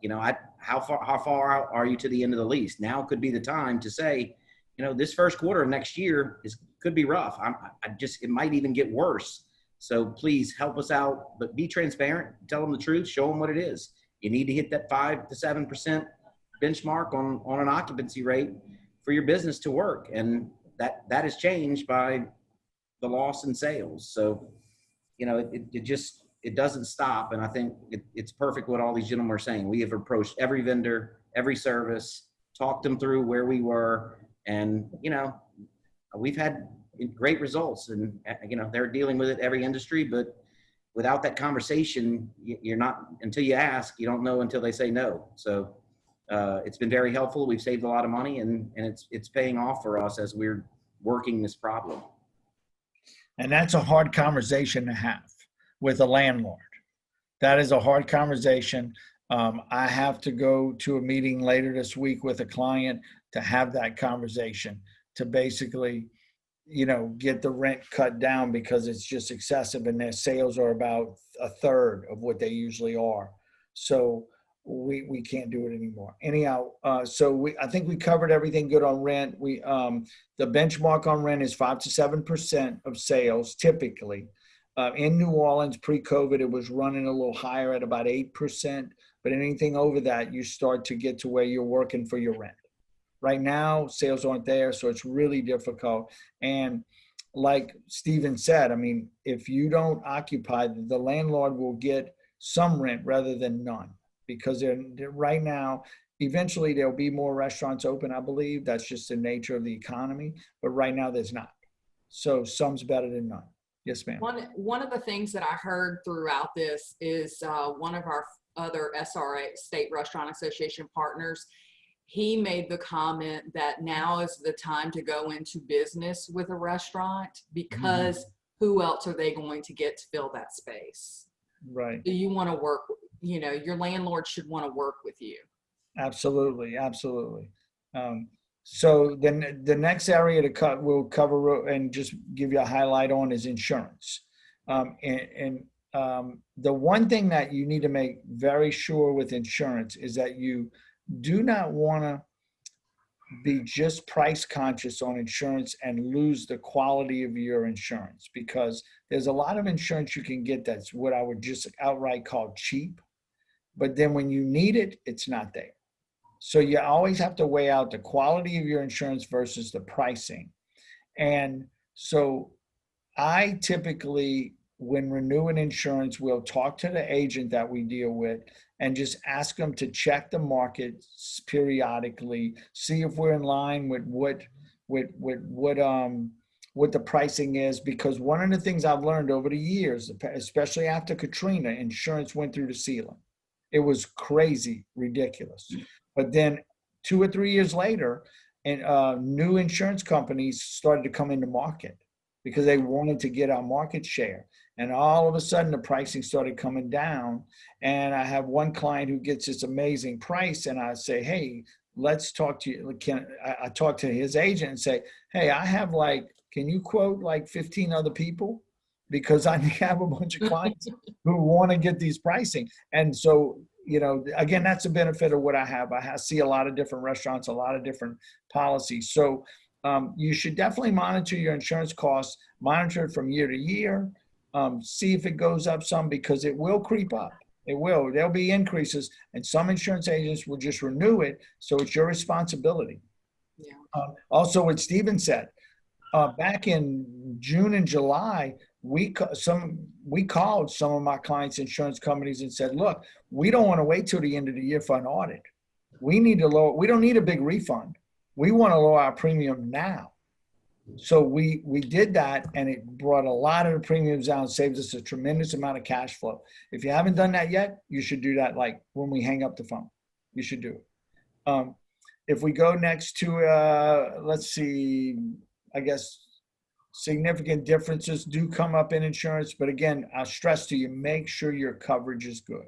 How far out are you to the end of the lease? Now could be the time to say, this first quarter of next year could be rough. It might even get worse. So please help us out, but be transparent, tell them the truth, show them what it is. You need to hit that 5 to 7% benchmark on an occupancy rate for your business to work. And that is changed by the loss in sales. So, it doesn't stop. And I think it's perfect what all these gentlemen are saying. We have approached every vendor, every service, talked them through where we were, and, you know, we've had great results. And, you know, they're dealing with it every industry, but without that conversation, you're not, until you ask, you don't know until they say no. So it's been very helpful. We've saved a lot of money, and it's paying off for us as we're working this problem. And that's a hard conversation to have with a landlord. That is a hard conversation. I have to go to a meeting later this week with a client to have that conversation, to basically, you know, get the rent cut down because it's just excessive and their sales are about a third of what they usually are. So we can't do it anymore. Anyhow, I think we covered everything good on rent. The benchmark on rent is 5 to 7% of sales typically. In New Orleans pre-COVID, it was running a little higher at about 8%, but anything over that, you start to get to where you're working for your rent. Right now, sales aren't there, so it's really difficult. And like Steven said, I mean, if you don't occupy, the landlord will get some rent rather than none, because they're right now, eventually there'll be more restaurants open, I believe. That's just the nature of the economy. But right now there's not. So some's better than none. Yes, ma'am. One of the things that I heard throughout this is one of our other SRA, State Restaurant Association partners, he made the comment that now is the time to go into business with a restaurant, because who else are they going to get to fill that space? Right. Do you want to work, you know, your landlord should want to work with you. Absolutely. Absolutely. So then the next area to we'll cover and just give you a highlight on is insurance. The one thing that you need to make very sure with insurance is that you do not want to be just price conscious on insurance and lose the quality of your insurance, because there's a lot of insurance you can get that's what I would just outright call cheap, but then when you need it, it's not there. So you always have to weigh out the quality of your insurance versus the pricing. And so I typically, when renewing insurance, we'll talk to the agent that we deal with and just ask them to check the market periodically, see if we're in line with what the pricing is. Because one of the things I've learned over the years, especially after Katrina, insurance went through the ceiling. It was crazy, ridiculous. But then 2 or 3 years later, and new insurance companies started to come into market because they wanted to get our market share. And all of a sudden, the pricing started coming down. And I have one client who gets this amazing price, and I say, hey, let's talk to you. I talk to his agent and say, hey, I have can you quote 15 other people? Because I have a bunch of clients who want to get these pricing. And so, you know, again, that's a benefit of what I have. I see a lot of different restaurants, a lot of different policies. So you should definitely monitor your insurance costs, monitor it from year to year, see if it goes up some, because it will creep up. It will. There'll be increases, and some insurance agents will just renew it. So it's your responsibility. Yeah. Also, what Steven said, back in June and July, we called some of my clients' insurance companies and said, look, we don't want to wait till the end of the year for an audit. We don't need a big refund. We want to lower our premium now. So we did that, and it brought a lot of the premiums down, saved us a tremendous amount of cash flow. If you haven't done that yet, you should do that when we hang up the phone. You should do it. If we go next to, let's see, I guess, significant differences do come up in insurance. But again, I'll stress to you, make sure your coverage is good.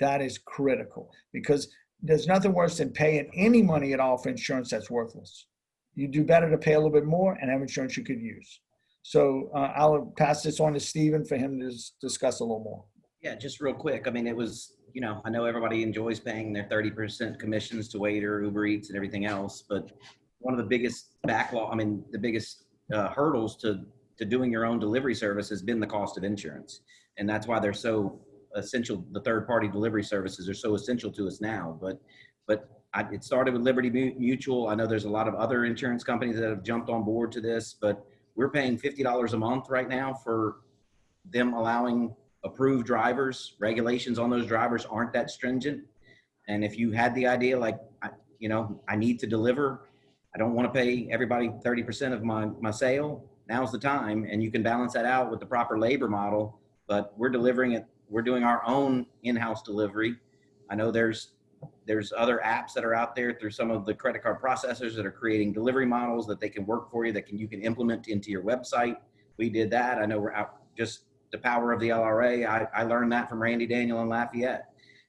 That is critical, because there's nothing worse than paying any money at all for insurance that's worthless. You do better to pay a little bit more and have insurance you could use. So I'll pass this on to Steven for him to discuss a little more. Yeah, just real quick. I mean, it was, you know, I know everybody enjoys paying their 30% commissions to Waiter, Uber Eats, and everything else, but one of the biggest the biggest hurdles to doing your own delivery service has been the cost of insurance. And that's why they're so essential. The third-party delivery services are so essential to us now. But it started with Liberty Mutual. I know there's a lot of other insurance companies that have jumped on board to this, but we're paying $50 a month right now for them allowing approved drivers. Regulations on those drivers aren't that stringent. And if you had the idea, like, I need to deliver, I don't want to pay everybody 30% of my sale, now's the time. And you can balance that out with the proper labor model, but we're delivering it. We're doing our own in-house delivery. I know there's other apps that are out there through some of the credit card processors that are creating delivery models that they can work for you, you can implement into your website. We did that. I know we're out, just the power of the LRA. I learned that from Randy Daniel in Lafayette.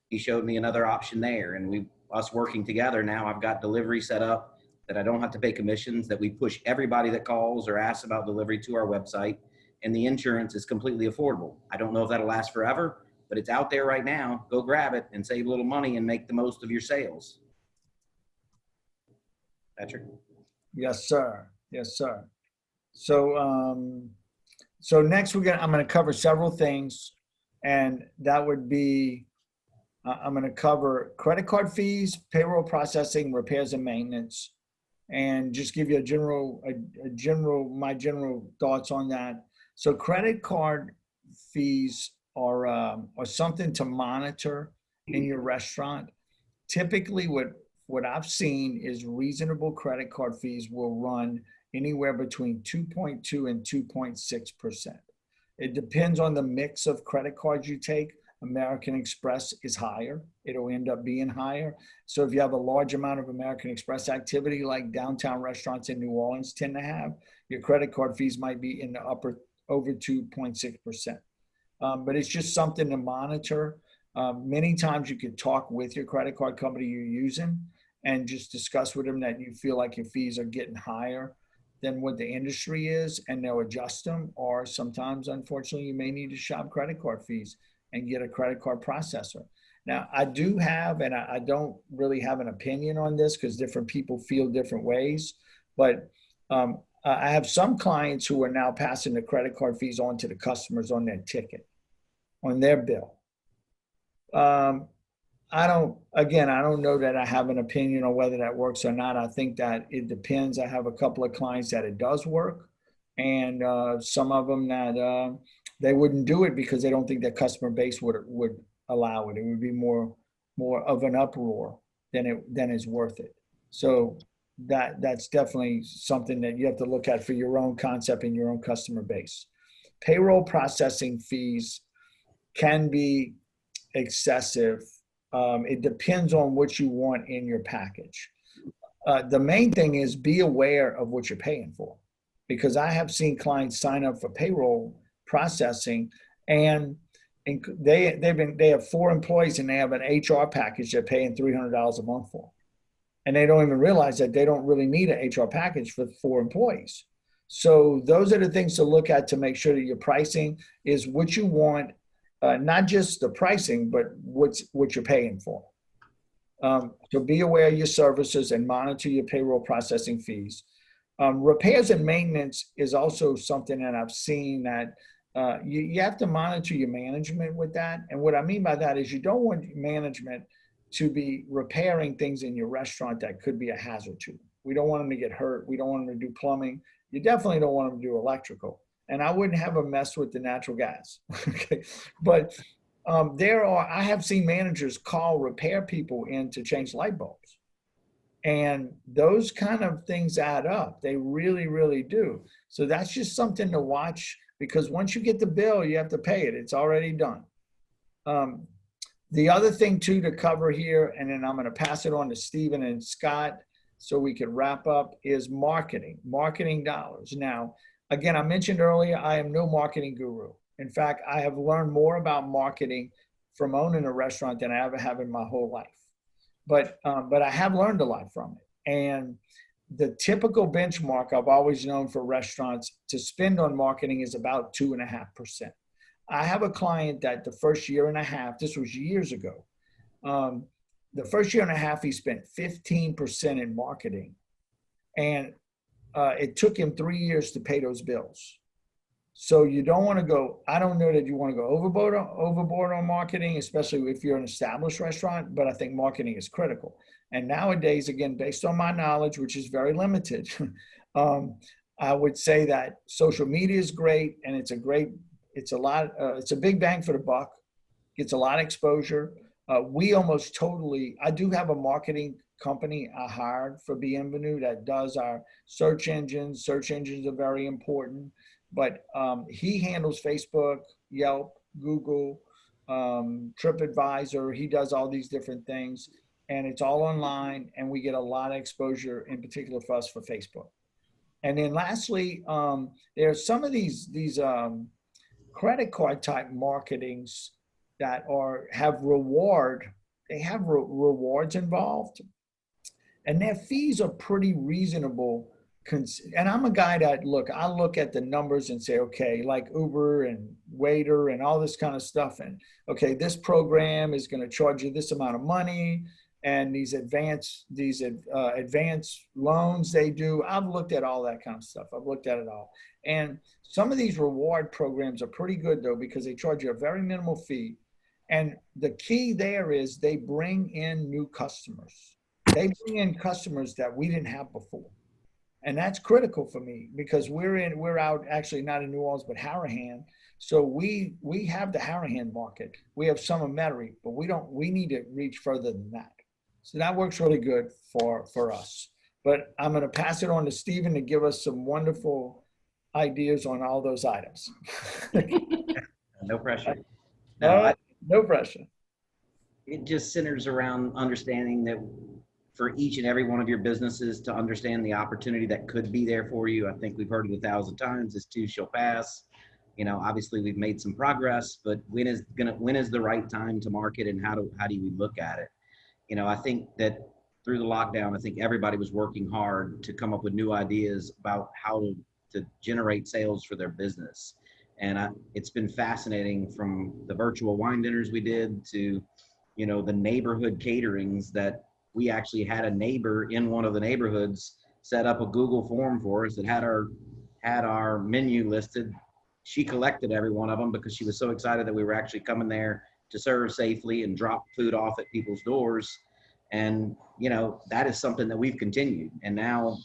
He showed me another option there, and us working together now, I've got delivery set up that I don't have to pay commissions, that we push everybody that calls or asks about delivery to our website, and the insurance is completely affordable. I don't know if that'll last forever, but it's out there right now. Go grab it and save a little money and make the most of your sales. Patrick? Yes, sir. Yes, sir. So, so next I'm going to cover several things, and that would be, I'm going to cover credit card fees, payroll processing, repairs and maintenance, and just give you my general thoughts on that. So credit card fees are something to monitor in your restaurant. Typically what I've seen is reasonable credit card fees will run anywhere between 2.2 and 2.6%. It depends on the mix of credit cards you take. American Express is higher. It'll end up being higher. So if you have a large amount of American Express activity, like downtown restaurants in New Orleans tend to have, your credit card fees might be in the over 2.6%. But it's just something to monitor. Many times you could talk with your credit card company you're using and just discuss with them that you feel like your fees are getting higher than what the industry is, and they'll adjust them. Or sometimes, unfortunately, you may need to shop credit card fees and get a credit card processor. Now, I do have, and I don't really have an opinion on this because different people feel different ways, but I have some clients who are now passing the credit card fees on to the customers on their ticket, on their bill. I don't know that I have an opinion on whether that works or not. I think that it depends. I have a couple of clients that it does work, and some of them that they wouldn't do it because they don't think their customer base would allow it. It would be more of an uproar than is worth it. So that's definitely something that you have to look at for your own concept and your own customer base. Payroll processing fees can be excessive. It depends on what you want in your package. The main thing is be aware of what you're paying for, because I have seen clients sign up for payroll processing and they have 4 employees and they have an HR package they're paying $300 a month for. And they don't even realize that they don't really need an HR package for 4 employees. So those are the things to look at to make sure that your pricing is what you want, not just the pricing, but what you're paying for. So be aware of your services and monitor your payroll processing fees. Repairs and maintenance is also something that I've seen that you have to monitor your management with that. And what I mean by that is you don't want management to be repairing things in your restaurant that could be a hazard to them. We don't want them to get hurt. We don't want them to do plumbing. You definitely don't want them to do electrical. And I wouldn't have a mess with the natural gas. Okay, but I have seen managers call repair people in to change light bulbs. And those kind of things add up. They really, really do. So that's just something to watch, because once you get the bill, you have to pay it. It's already done. The other thing too to cover here, and then I'm going to pass it on to Stephen and Scott so we can wrap up, is marketing dollars. Now, again, I mentioned earlier, I am no marketing guru. In fact, I have learned more about marketing from owning a restaurant than I ever have in my whole life. But I have learned a lot from it. And the typical benchmark I've always known for restaurants to spend on marketing is about 2.5%. I have a client that the first year and a half, this was years ago, the first year and a half, he spent 15% in marketing. And it took him 3 years to pay those bills. So you don't want to go, I don't know that you want to go overboard on marketing, especially if you're an established restaurant, but I think marketing is critical. And nowadays, again, based on my knowledge, which is very limited, I would say that social media is great, and it's a great It's a lot. It's a big bang for the buck. Gets a lot of exposure. We almost totally. I do have a marketing company I hired for Bienvenue that does our search engines. Search engines are very important, but he handles Facebook, Yelp, Google, TripAdvisor. He does all these different things, and it's all online. And we get a lot of exposure, in particular for us for Facebook. And then lastly, there's some of these credit card type marketings that have rewards involved, and their fees are pretty reasonable. And I'm a guy that I look at the numbers and say, okay, like Uber and Waiter and all this kind of stuff, and okay, this program is going to charge you this amount of money, and these advanced loans they do. I've looked at all that kind of stuff. I've looked at it all. And some of these reward programs are pretty good though, because they charge you a very minimal fee. And the key there is they bring in new customers. They bring in customers that we didn't have before. And that's critical for me, because we're out actually not in New Orleans, but Harahan. So we have the Harahan market. We have some of Metairie, but we need to reach further than that. So that works really good for us. But I'm going to pass it on to Stephen to give us some wonderful ideas on all those items. No pressure. No pressure. It just centers around understanding that for each and every one of your businesses to understand the opportunity that could be there for you. I think we've heard it 1,000 times. This too shall pass. You know, obviously we've made some progress, but when is the right time to market, and how do we look at it? You know, I think that through the lockdown, I think everybody was working hard to come up with new ideas about how to generate sales for their business. And it's been fascinating, from the virtual wine dinners we did to, you know, the neighborhood caterings that we actually had a neighbor in one of the neighborhoods set up a Google form for us that had our menu listed. She collected every one of them because she was so excited that we were actually coming there to serve safely and drop food off at people's doors. And, you know, that is something that we've continued. And now,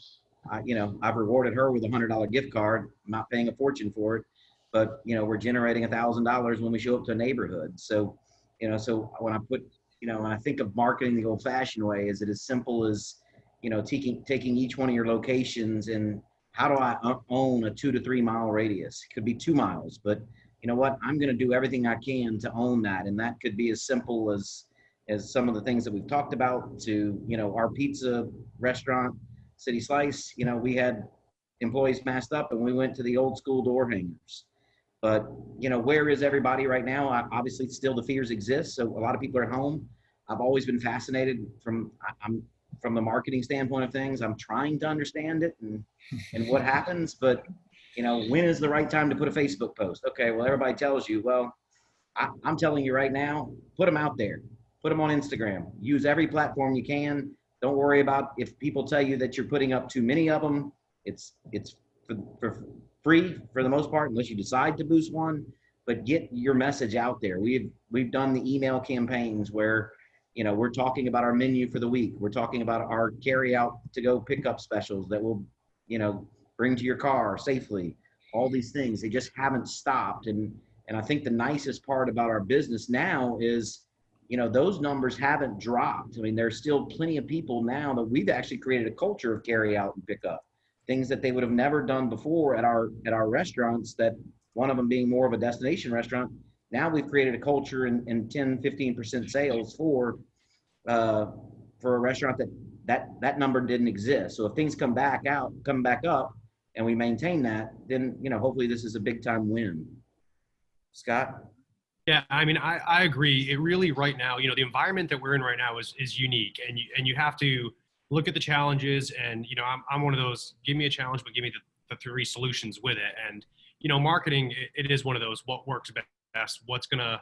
I've rewarded her with a $100 gift card. I'm not paying a fortune for it, but, you know, we're generating $1,000 when we show up to a neighborhood. So, you know, so when I think of marketing the old fashioned way, is it as simple as, you know, taking each one of your locations and how do I own a 2 to 3 mile radius? It could be 2 miles, but you know what? I'm going to do everything I can to own that. And that could be as simple as some of the things that we've talked about to, you know, our pizza restaurant, City Slice. You know, we had employees masked up and we went to the old school door hangers. But, you know, where is everybody right now? Obviously, still the fears exist. So a lot of people are at home. I've always been fascinated from the marketing standpoint of things. I'm trying to understand it and what happens. But, you know, when is the right time to put a Facebook post? Okay, well, everybody tells you, well, I'm telling you right now, put them out there. Put them on Instagram. Use every platform you can. Don't worry about if people tell you that you're putting up too many of them. It's for free for the most part, unless you decide to boost one. But get your message out there. We've done the email campaigns where, you know, we're talking about our menu for the week. We're talking about our carry out to go pickup specials that will, you know, bring to your car safely. All these things, they just haven't stopped. And I think the nicest part about our business now is, you know, those numbers haven't dropped. I mean, there's still plenty of people now that we've actually created a culture of carry out and pick up, things that they would have never done before at our restaurants, that one of them being more of a destination restaurant. Now we've created a culture and 10-15% sales for a restaurant that number didn't exist. So if things come back up and we maintain that, then, you know, hopefully this is a big time win. Scott? Yeah, I mean, I agree. It really, right now, you know, the environment that we're in right now is unique, and you have to look at the challenges. And, you know, I'm one of those, give me a challenge, but give me the 3 solutions with it. And, you know, marketing, it is one of those, what works best, what's gonna,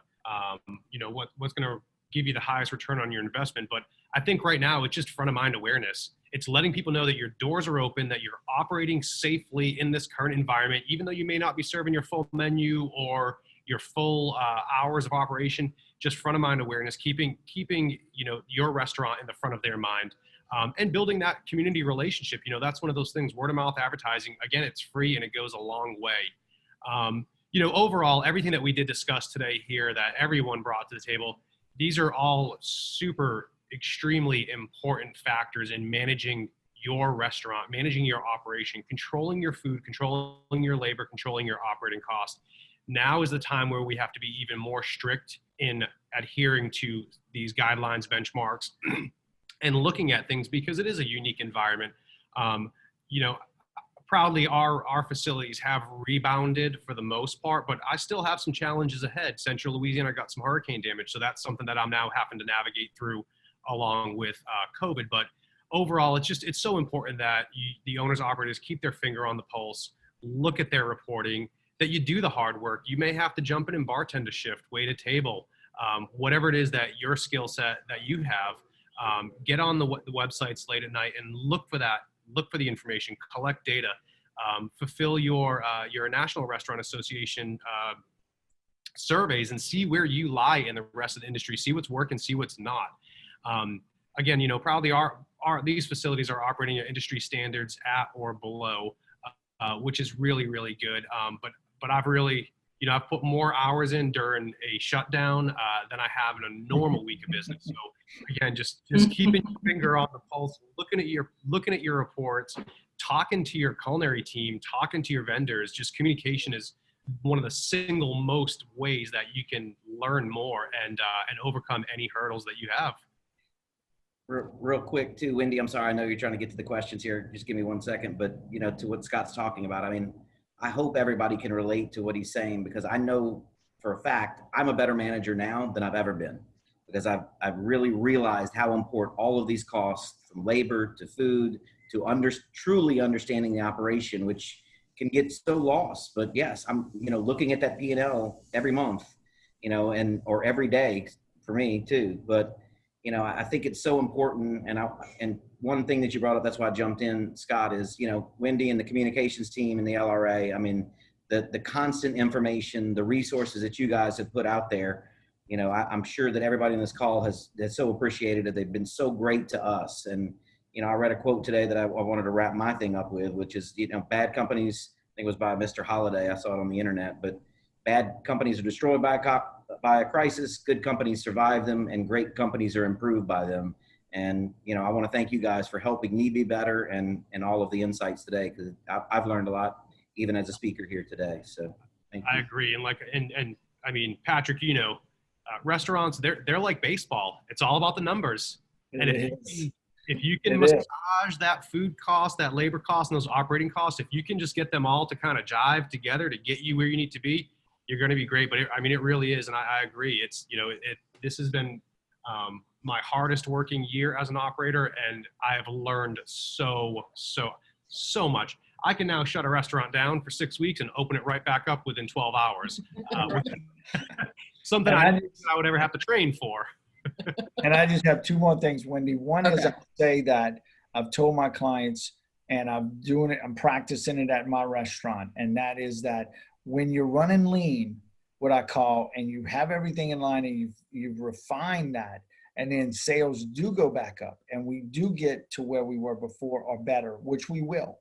you know, what's gonna give you the highest return on your investment. But I think right now it's just front of mind awareness. It's letting people know that your doors are open, that you're operating safely in this current environment, even though you may not be serving your full menu or your full hours of operation. Just front of mind awareness, keeping you know, your restaurant in the front of their mind, and building that community relationship. You know, that's one of those things. Word of mouth advertising, again, it's free and it goes a long way. overall, everything that we did discuss today here that everyone brought to the table, these are all super, extremely important factors in managing your restaurant, managing your operation, controlling your food, controlling your labor, controlling your operating costs. Now is the time where we have to be even more strict in adhering to these guidelines, benchmarks, and looking at things because it is a unique environment. Proudly, our facilities have rebounded for the most part, but I still have some challenges ahead. Central Louisiana got some hurricane damage, so that's something that I'm now having to navigate through along with COVID. But overall, it's so important that the owners, operators keep their finger on the pulse, look at their reporting, that you do the hard work. You may have to jump in and bartend a shift, wait a table, whatever it is that your skill set that you have. Get on the websites late at night and look for that. Look for the information, collect data, fulfill your National Restaurant Association surveys and see where you lie in the rest of the industry, see what's working, see what's not. Again, probably these facilities are operating at industry standards at or below, which is really, really good. But I've really, I've put more hours in during a shutdown than I have in a normal week of business. So again, just keeping your finger on the pulse, looking at your reports, talking to your culinary team, talking to your vendors. Just communication is one of the single most ways that you can learn more and overcome any hurdles that you have. Real quick too, Wendy, I'm sorry, I know you're trying to get to the questions here. Just give me 1 second, but to what Scott's talking about, I mean, I hope everybody can relate to what he's saying, because I know for a fact I'm a better manager now than I've ever been, because I've really realized how important all of these costs, from labor to food to truly understanding the operation, which can get so lost. But yes, I'm looking at that P&L every month, or every day for me too. But I think it's so important. And one thing that you brought up, that's why I jumped in, Scott, is, Wendy and the communications team and the LRA. I mean, the constant information, the resources that you guys have put out there, I'm sure that everybody in this call has so appreciated it. They've been so great to us. And, I read a quote today that I wanted to wrap my thing up with, which is, bad companies, I think it was by Mr. Holiday. I saw it on the internet, but bad companies are destroyed by a crisis, good companies survive them, and great companies are improved by them. And, I want to thank you guys for helping me be better and all of the insights today, because I've learned a lot, even as a speaker here today. So thank you. I agree. And I mean, Patrick, restaurants, they're like baseball. It's all about the numbers. And if you can massage that food cost, that labor cost, and those operating costs, if you can just get them all to kind of jive together to get you where you need to be, you're going to be great. But it really is. And I agree. It's, this has been my hardest working year as an operator, and I have learned so much. I can now shut a restaurant down for 6 weeks and open it right back up within 12 hours. Something I would ever have to train for. And I just have two more things, Wendy. One is I say that I've told my clients, and I'm doing it, I'm practicing it at my restaurant. And that is that when you're running lean, what I call, and you have everything in line and you've refined that, and then sales do go back up and we do get to where we were before or better, which we will.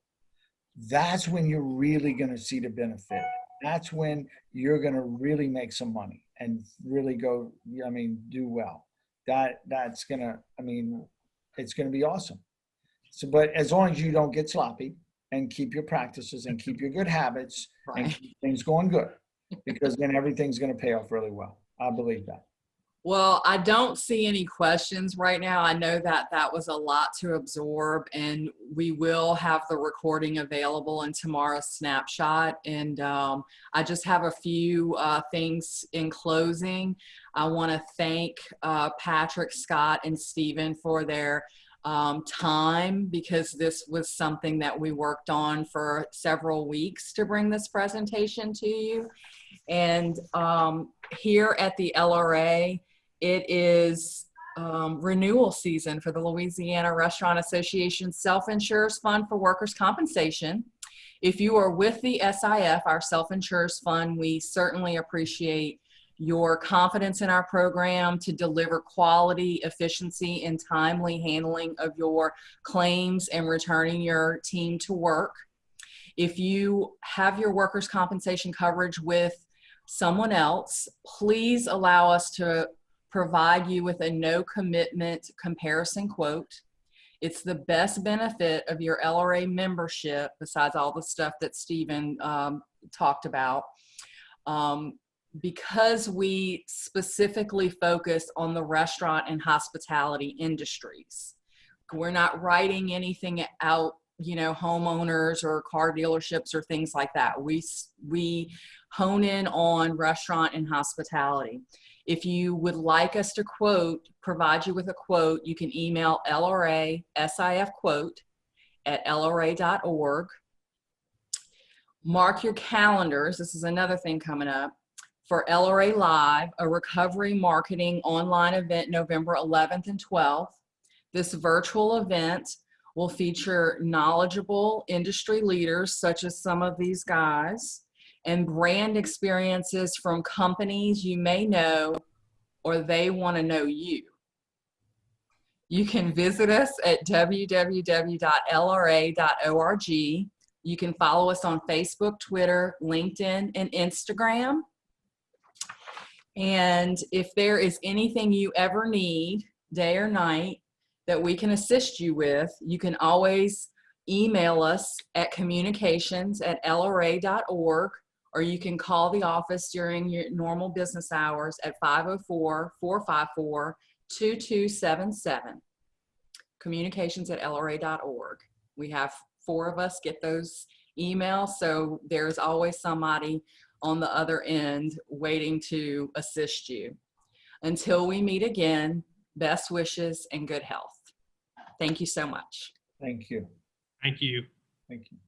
That's when you're really going to see the benefit. That's when you're going to really make some money and really do well. That's going to, it's going to be awesome. So, but as long as you don't get sloppy and keep your practices and keep your good habits and keep things going good, because then everything's going to pay off really well. I believe that. Well, I don't see any questions right now. I know that was a lot to absorb, and we will have the recording available in tomorrow's snapshot. And I just have a few things in closing. I want to thank Patrick, Scott, and Stephen for their time, because this was something that we worked on for several weeks to bring this presentation to you. And here at the LRA, it is renewal season for the Louisiana Restaurant Association Self-Insurers Fund for Workers' Compensation. If you are with the SIF, our self-insurers fund, we certainly appreciate your confidence in our program to deliver quality, efficiency, and timely handling of your claims and returning your team to work. If you have your workers' compensation coverage with someone else, please allow us to provide you with a no commitment comparison quote. It's the best benefit of your LRA membership, besides all the stuff that Stephen talked about, because we specifically focus on the restaurant and hospitality industries. We're not writing anything out, you know, homeowners or car dealerships or things like that. We hone in on restaurant and hospitality. If you would like us to provide you with a quote, you can email LRA SIF quote at LRA.org. Mark your calendars. This is another thing coming up for LRA Live, a recovery marketing online event November 11th and 12th. This virtual event will feature knowledgeable industry leaders, such as some of these guys, and brand experiences from companies you may know or they want to know you. You can visit us at www.lra.org. You can follow us on Facebook, Twitter, LinkedIn, and Instagram. And if there is anything you ever need, day or night, that we can assist you with, you can always email us at communications@lra.org, or you can call the office during your normal business hours at 504-454-2277. Communications@lra.org. We have 4 of us get those emails, so there's always somebody on the other end waiting to assist you. Until we meet again, best wishes and good health. Thank you so much. Thank you. Thank you. Thank you.